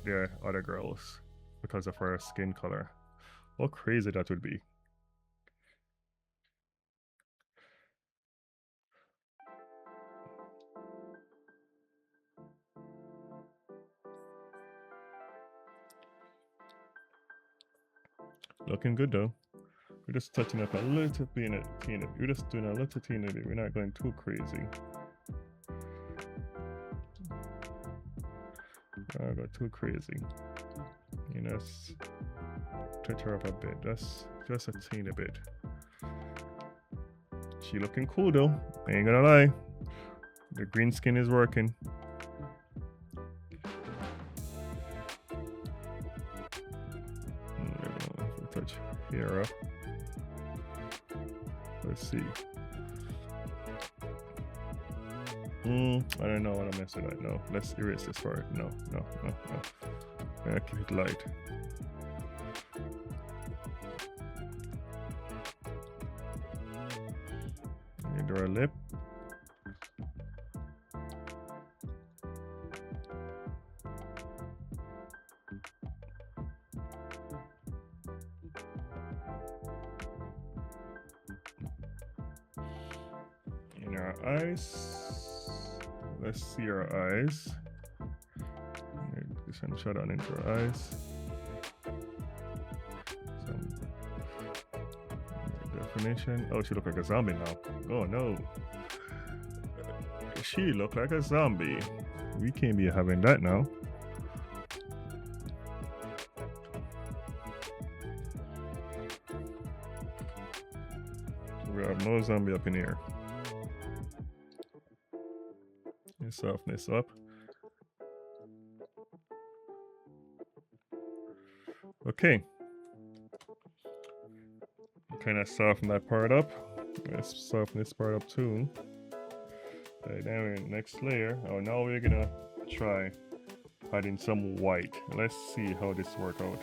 A: the other girls because of her skin color. How crazy that would be. Looking good though. We're just touching up a little peanut. We're just doing a little teeny bit. We're not going too crazy. I got too crazy. You know, touch her up a bit. Just a teeny bit. She looking cool though. I ain't gonna lie. The green skin is working. Touch here up. Let's see. I don't know what I'm messing with. No, let's erase this part. No. I keep it light. Need her lip. In our eyes. Let's see her eyes. This one shut on into her eyes. Some definition. Oh, she look like a zombie now. Oh no. She look like a zombie. We can't be having that now. We have no zombie up in here. Softness up. Okay. Kind of soften that part up. Let's soften this part up too. Okay, now we're in the next layer. Oh, now we're gonna try adding some white. Let's see how this works out.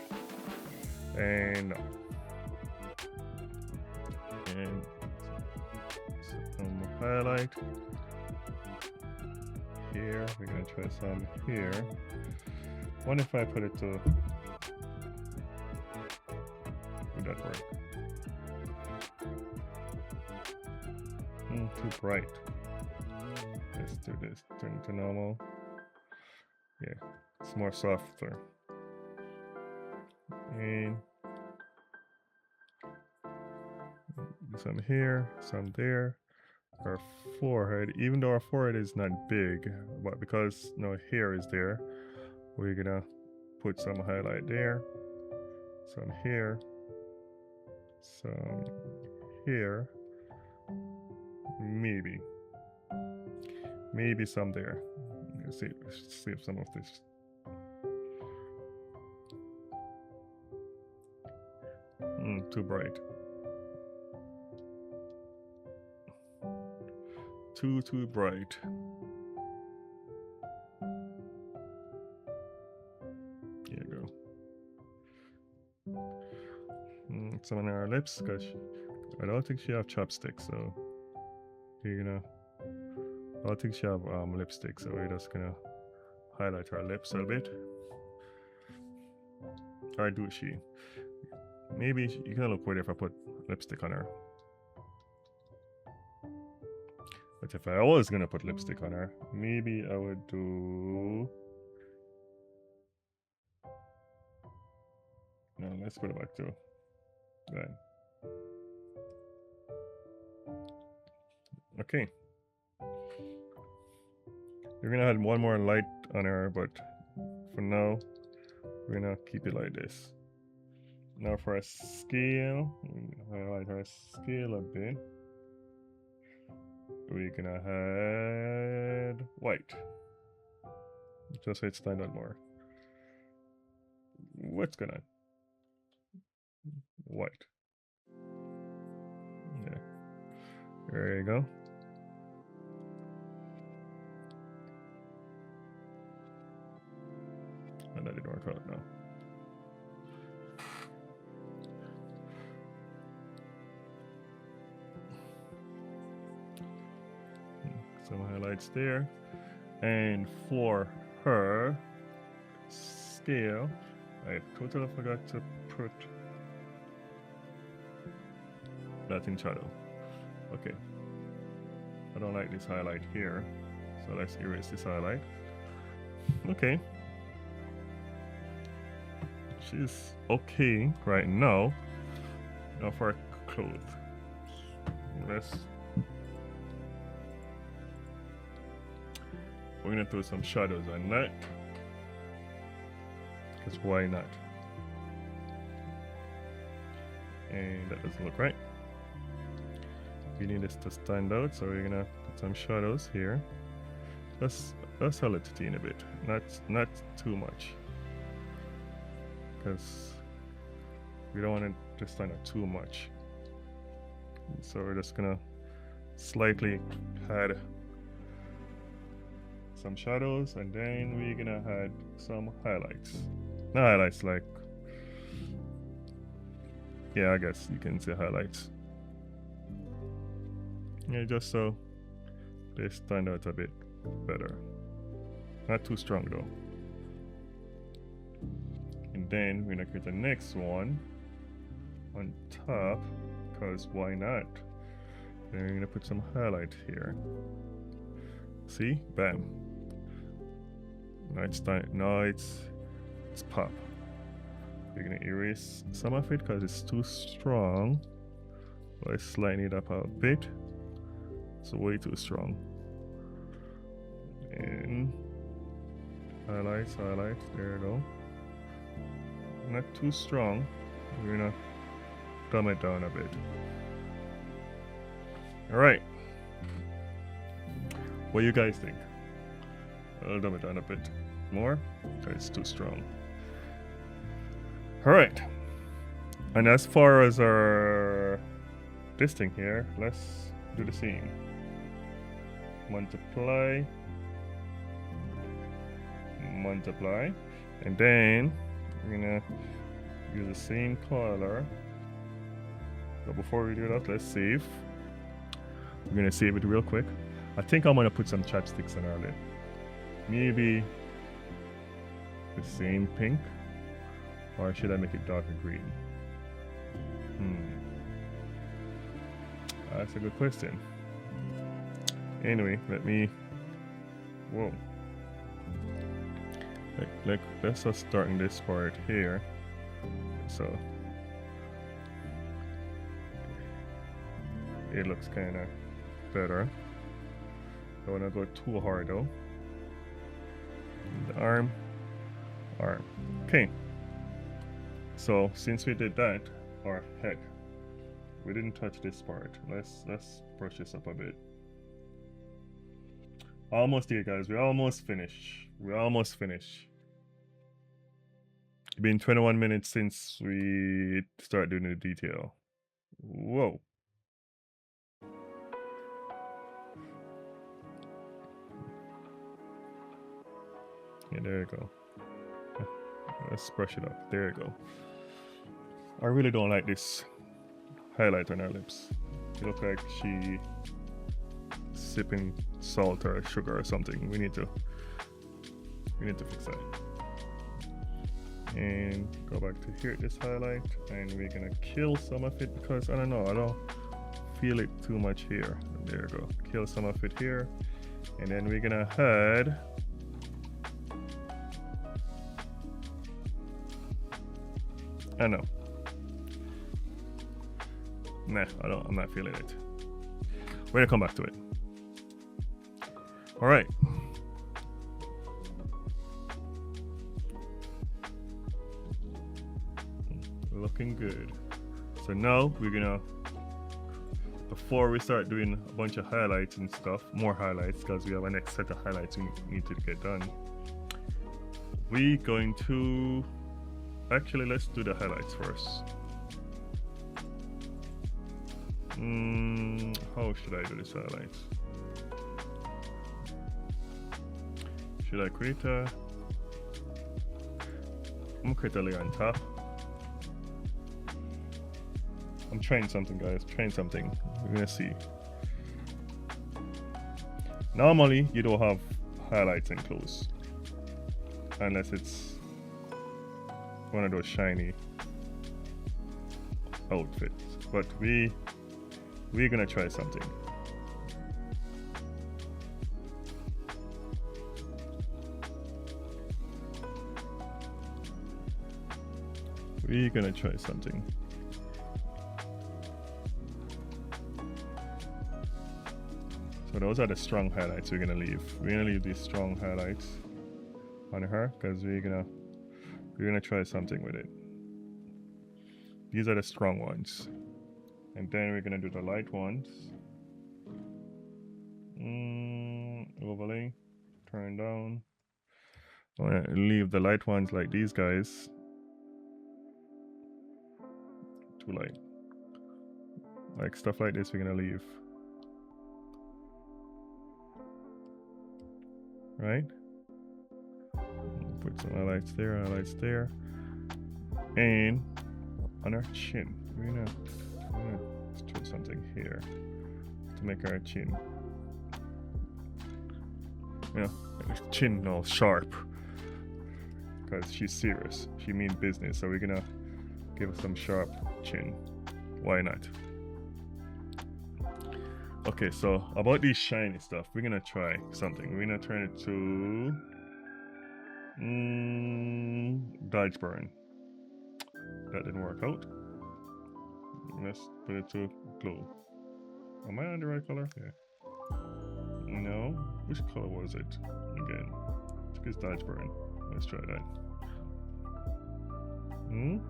A: And some highlight. Here, we're gonna try some here. What if I put it to would that work? Too bright. Let's do this. Turn it to normal. Yeah, it's more softer. And some here, some there. Our forehead, even though our forehead is not big, but because no hair is there, we're gonna put some highlight there, some here, some here, maybe some there. Let's see if some of this. Too bright. Too bright. Here you go. Some on our lips, because I don't think she have chopsticks, so you're gonna. I don't think she have lipstick, so we're just gonna highlight her lips a little bit. Or do she? Maybe you can look weird if I put lipstick on her. But if I was gonna put lipstick on her, maybe I would do. No, let's put it back to that. Okay. We're gonna add one more light on her, but for now, we're gonna keep it like this. Now for a scale, we're gonna highlight her scale a bit. We're gonna add white. Just so it stand out more. What's gonna? White. Yeah. There you go. And that didn't work out now. Some highlights there. And for her scale, I totally forgot to put that in shadow. Okay. I don't like this highlight here, so let's erase this highlight. Okay. She's okay right now. Now for her clothes. We're gonna throw some shadows on that. Because why not? And that doesn't look right. We need this to stand out, so we're gonna put some shadows here. Let's solid it in a bit, not too much, because we don't want it to stand out too much. So we're just gonna slightly add some shadows, and then we're gonna add some highlights. Not highlights, like, yeah, I guess you can say highlights. Yeah, just so they stand out a bit better. Not too strong though. And then we're gonna create the next one on top, because why not? Then we're gonna put some highlight here. See? Bam. Now it's pop. We're gonna erase some of it because it's too strong. Let's slighten it up a bit. It's way too strong. And highlights, there you go. Not too strong. We're gonna dumb it down a bit. Alright. What do you guys think? I'll dumb it down a bit more because it's too strong. Alright. And as far as our this thing here, let's do the same. Multiply, and then we're gonna use the same color. But before we do that, let's save. We're gonna save it real quick. I think I'm gonna put some chapsticks on our lid. Maybe the same pink, or should I make it darker green? That's a good question. Anyway, let's just start in this part here. So it looks kind of better. Don't want to go too hard though. The arm. Okay. So since we did that, our head, we didn't touch this part. Let's brush this up a bit. Almost here, guys. We're almost finished. It's been 21 minutes since we started doing the detail. Whoa. Yeah, there you go. Let's brush it up. There you go. I really don't like this highlight on her lips. It looks like she sipping salt or sugar or something. We need to fix that. And go back to here, this highlight, and we're gonna kill some of it because I don't know, I don't feel it too much here. There you go. Kill some of it here, and then we're gonna add I know. Nah, I'm not feeling it. We're gonna come back to it. Alright. Looking good. So now we're gonna, before we start doing a bunch of highlights and stuff, more highlights, because we have a next set of highlights we need to get done. We're going to, actually let's do the highlights first. How How should I do this highlight? Should I create a... I'm gonna create a layer on top. I'm trying something, guys. Trying something. We're gonna see. Normally, you don't have highlights in clothes unless it's one of those shiny outfits. But we're gonna try something. We're gonna try something. So those are the strong highlights we're gonna leave. We're gonna leave these strong highlights on her because we're gonna try something with it. These are the strong ones. And then we're gonna do the light ones. Overlay, turn down. I'm gonna leave the light ones like these guys. Too light. Like stuff like this we're gonna leave. Right? Put some highlights there. And on our chin, we're gonna do something here to make our chin, chin now sharp because she's serious. She means business, so we're gonna give her some sharp chin. Why not? Okay, so about this shiny stuff, we're gonna try something. We're gonna turn it to dodge burn. That didn't work out. Let's put it to glow. Am I on the right color? Yeah. No. Which color was it? Again. I think it's dodge burn. Let's try that. No.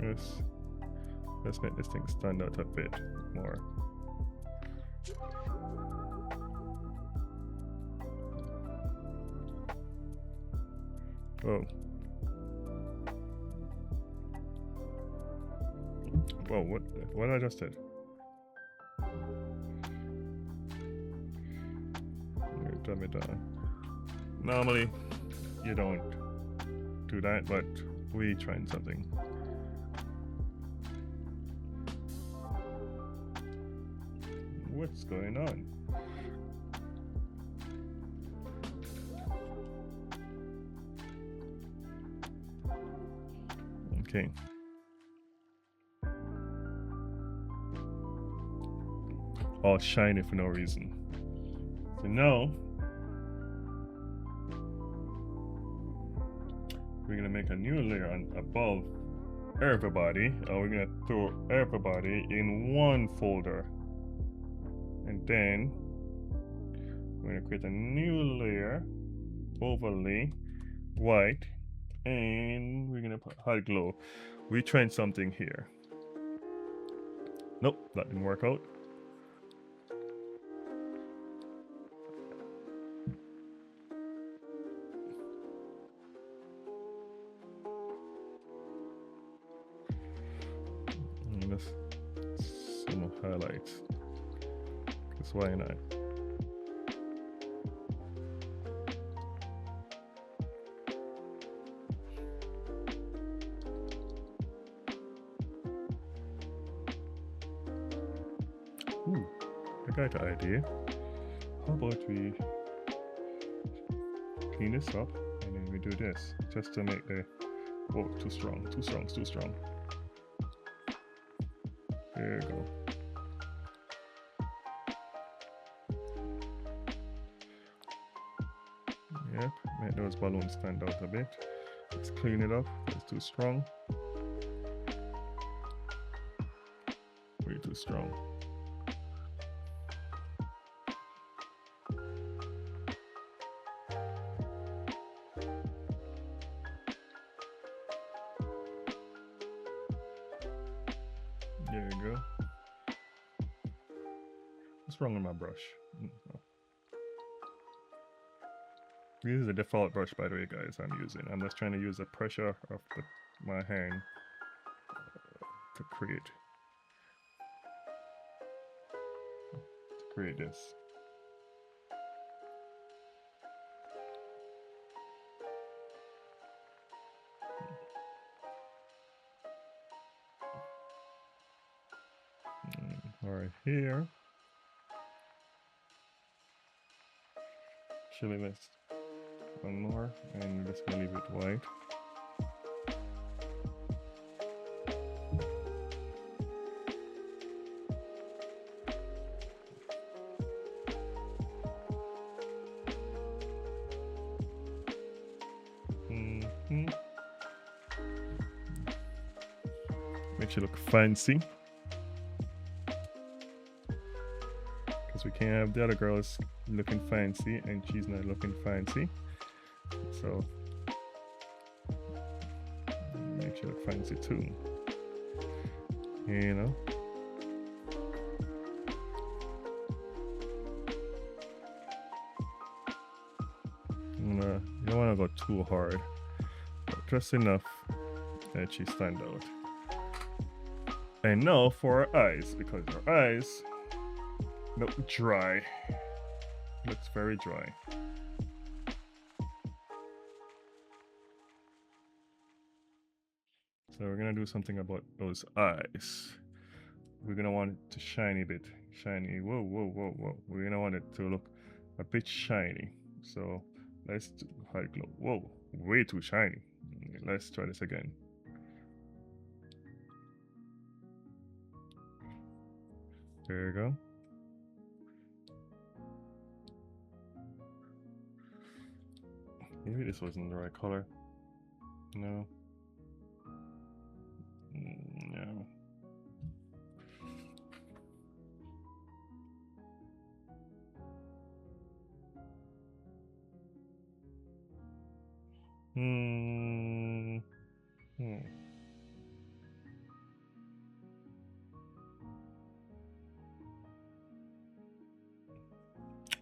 A: Yes. Let's make this thing stand out a bit more. Oh. Whoa, what I just did? Dumb it down. Normally, you don't do that, but we tried something. What's going on? Okay. All shiny for no reason. So now we're gonna make a new layer on above everybody, and we're gonna throw everybody in one folder. And then we're gonna create a new layer, overlay, white, and we're gonna put hot glow. We tried something here. Nope, that didn't work out. Let's some highlights. Because why not? Ooh, I got an idea. How about we clean this up and then we do this just to make the too strong. There you go. Yep, make those balloons stand out a bit. Let's clean it up. It's too strong. Way too strong. There you go. What's wrong with my brush? No. This is a default brush, by the way, guys, I'm using. I'm just trying to use the pressure of my hand to create this. Right here. Actually, let's one more, and just gonna leave it white. Makes you look fancy. Because we can't have the other girls looking fancy and she's not looking fancy. So makes you look fancy too. You know? You don't want to go too hard, but just enough that she stand out. And now for her eyes, because her eyes look dry. Looks very dry. So we're gonna do something about those eyes. We're gonna want it to shiny a bit. Shiny. Whoa, whoa, whoa, whoa. We're gonna want it to look a bit shiny. So let's do high glow. Whoa, way too shiny. Let's try this again. There you go. Maybe this wasn't the right color. No. No.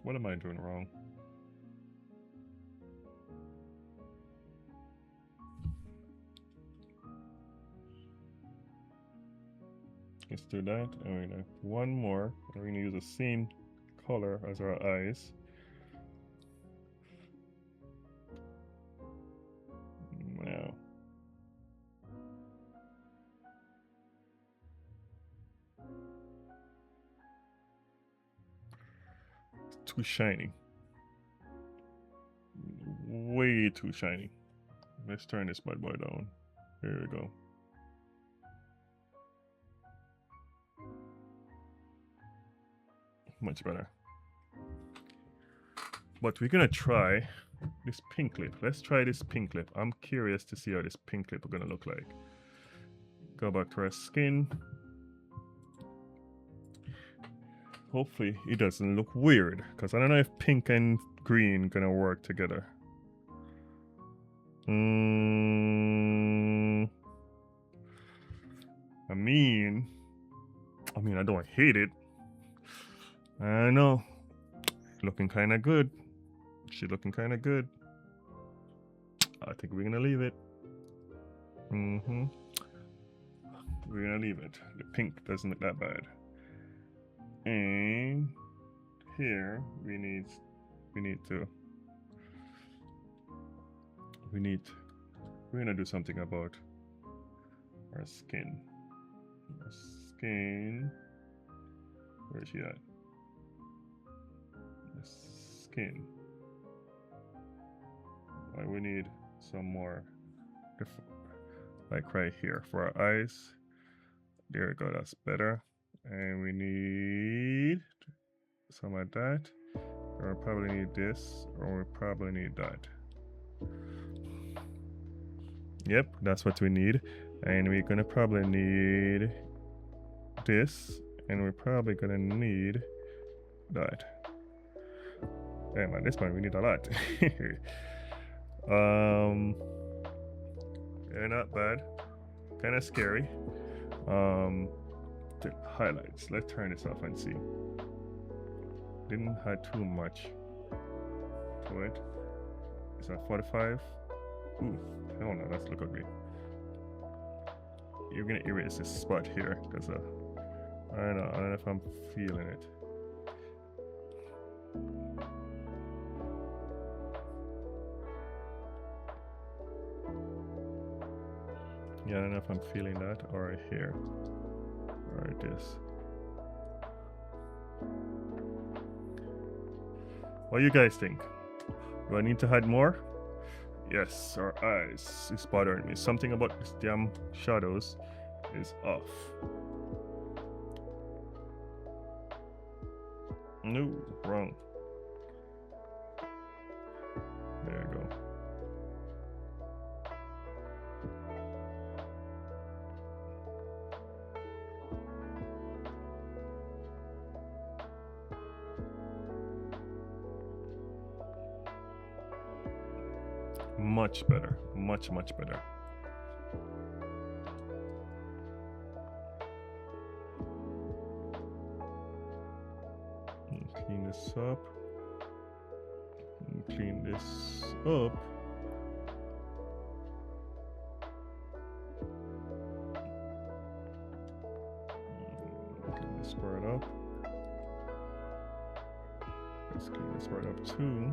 A: What am I doing wrong? Let's do that, and we're gonna one more, and we're gonna use the same color as our eyes. Now, it's too shiny. Way too shiny. Let's turn this bad boy down. There we go. Much better. But we're gonna try this pink lip. Let's try this pink lip. I'm curious to see how this pink lip is gonna look like. Go back to our skin. Hopefully it doesn't look weird, because I don't know if pink and green gonna work together. I mean, I don't hate it. I know. Looking kind of good. She's looking kind of good. I think we're gonna leave it. We're gonna leave it. The pink doesn't look that bad. And here we're gonna do something about our skin. Our skin. Where is she at? The skin. We need some more, like right here for our eyes. There we go, that's better. And we need some of that. Or we'll probably need this, or we probably need that. Yep, that's what we need. And we're gonna probably need this, and we're probably gonna need that. Damn, at this point we need a lot. They're not bad. Kind of scary. The highlights. Let's turn this off and see. Didn't have too much to it. Is that 45? Ooh, hell no, that's look ugly. You're gonna erase this spot here because I don't know if I'm feeling it. Yeah, I don't know if I'm feeling that or here or this. What do you guys think? Do I need to add more? Yes, our eyes is bothering me. Something about this damn shadows is off. No, wrong. There you go. Much better. Much better. Clean this up. Clean this up. Clean this part up. Let's clean this part up too.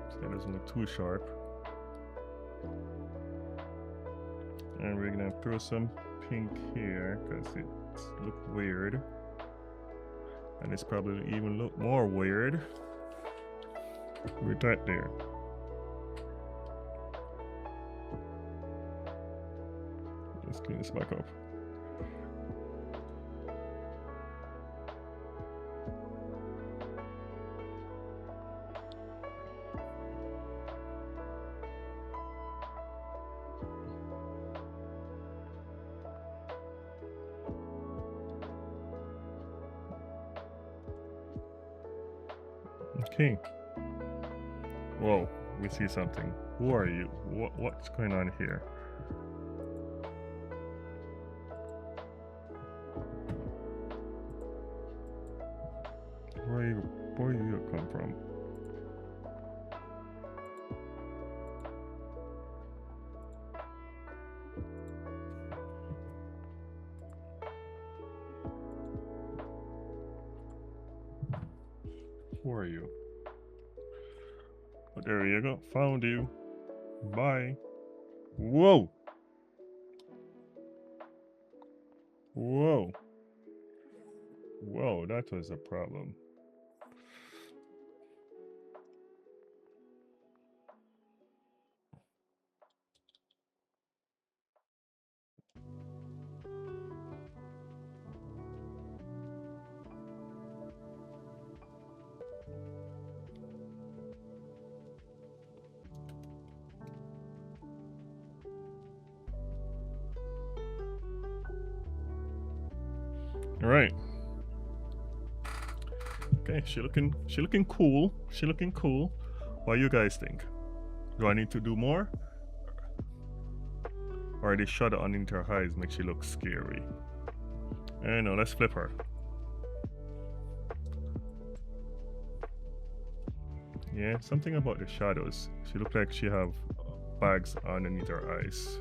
A: So that doesn't look too sharp. And we're gonna throw some pink here because it looks weird. And it's probably even look more weird with that there. Let's clean this back up. Okay. Whoa, we see something. Who are you? What's going on here? Where you come from? Who are you? Oh, there you go. Found you. Bye. Whoa. Whoa. Whoa, that was a problem. All right. Okay, she looking cool. She looking cool. What do you guys think? Do I need to do more? Or the shadow underneath her eyes makes she look scary? I don't know, let's flip her. Yeah, something about the shadows. She looked like she have bags underneath her eyes.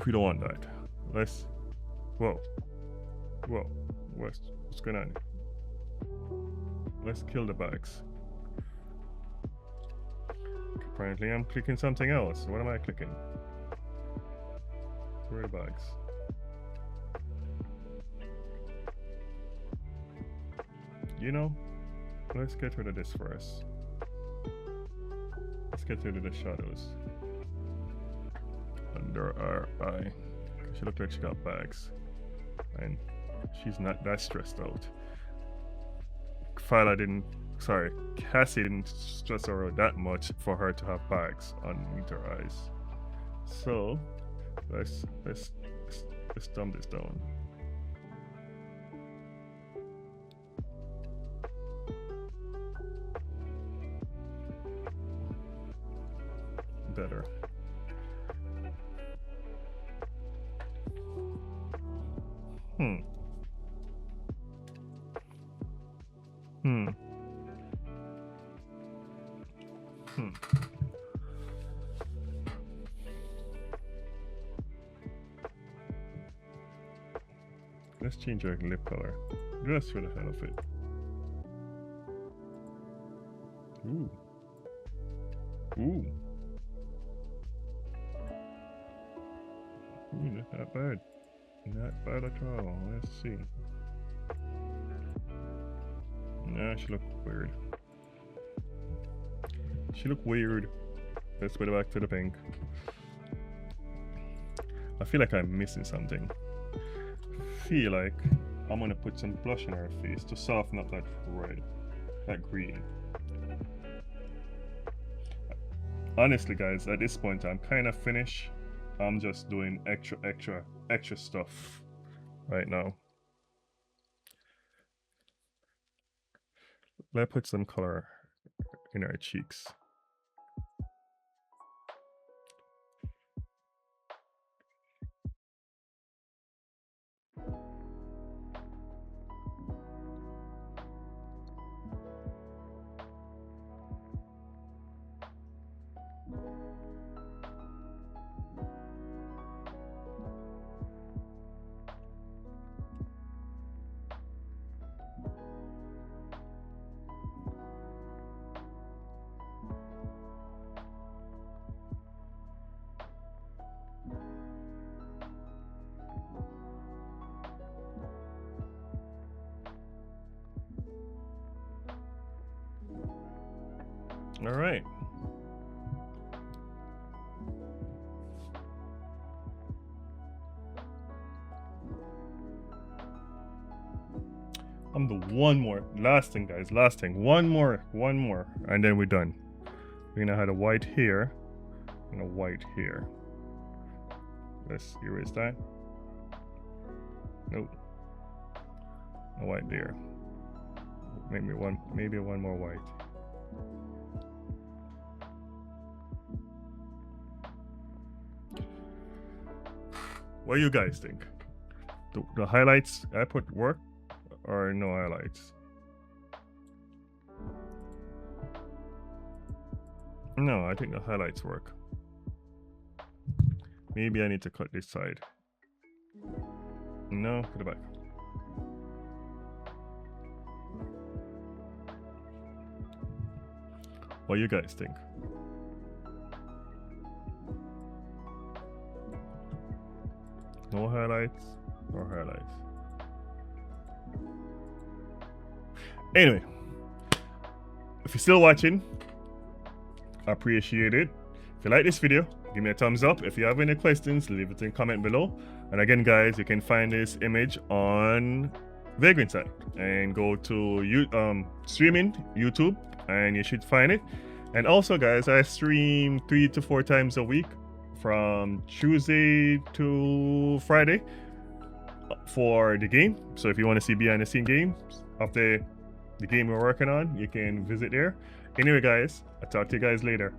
A: We don't want that. Let's... Whoa. What's going on? Let's kill the bags. Apparently I'm clicking something else. What am I clicking? Where are the bags? You know, let's get rid of this first. Let's get rid of the shadows under our eye. She looked like she got bags. And she's not that stressed out. Cassie didn't stress her out that much for her to have bags underneath her eyes. So let's dumb this down. Better. Let's change our lip color just for the hell of it. Ooh. Ooh. Ooh, not bad. Not bad at all. Let's see. Nah, she look weird. She look weird. Let's put it back to the pink. I feel like I'm missing something. Feel like I'm gonna put some blush on her face to soften up that red, that green. Honestly, guys, at this point, I'm kind of finished. I'm just doing extra stuff right now. Let's put some color in our cheeks. All right. I'm the one more. Last thing, guys. Last thing. One more. And then we're done. We're gonna have a white here and a white here. Let's erase that. Nope. A white there. Maybe one more white. What do you guys think? The highlights I put work or no highlights? No, I think the highlights work. Maybe I need to cut this side. No, put it back. What do you guys think? No highlights or highlights? Anyway, if you're still watching, I appreciate it. If you like this video, give me a thumbs up. If you have any questions, leave it in the comment below. And again, guys, you can find this image on Vaygren site and go to streaming YouTube and you should find it. And also, guys, I stream 3 to 4 times a week from Tuesday to Friday for the game. So if you want to see behind the scene games of the game we're working on, you can visit there. Anyway, guys, I'll talk to you guys later.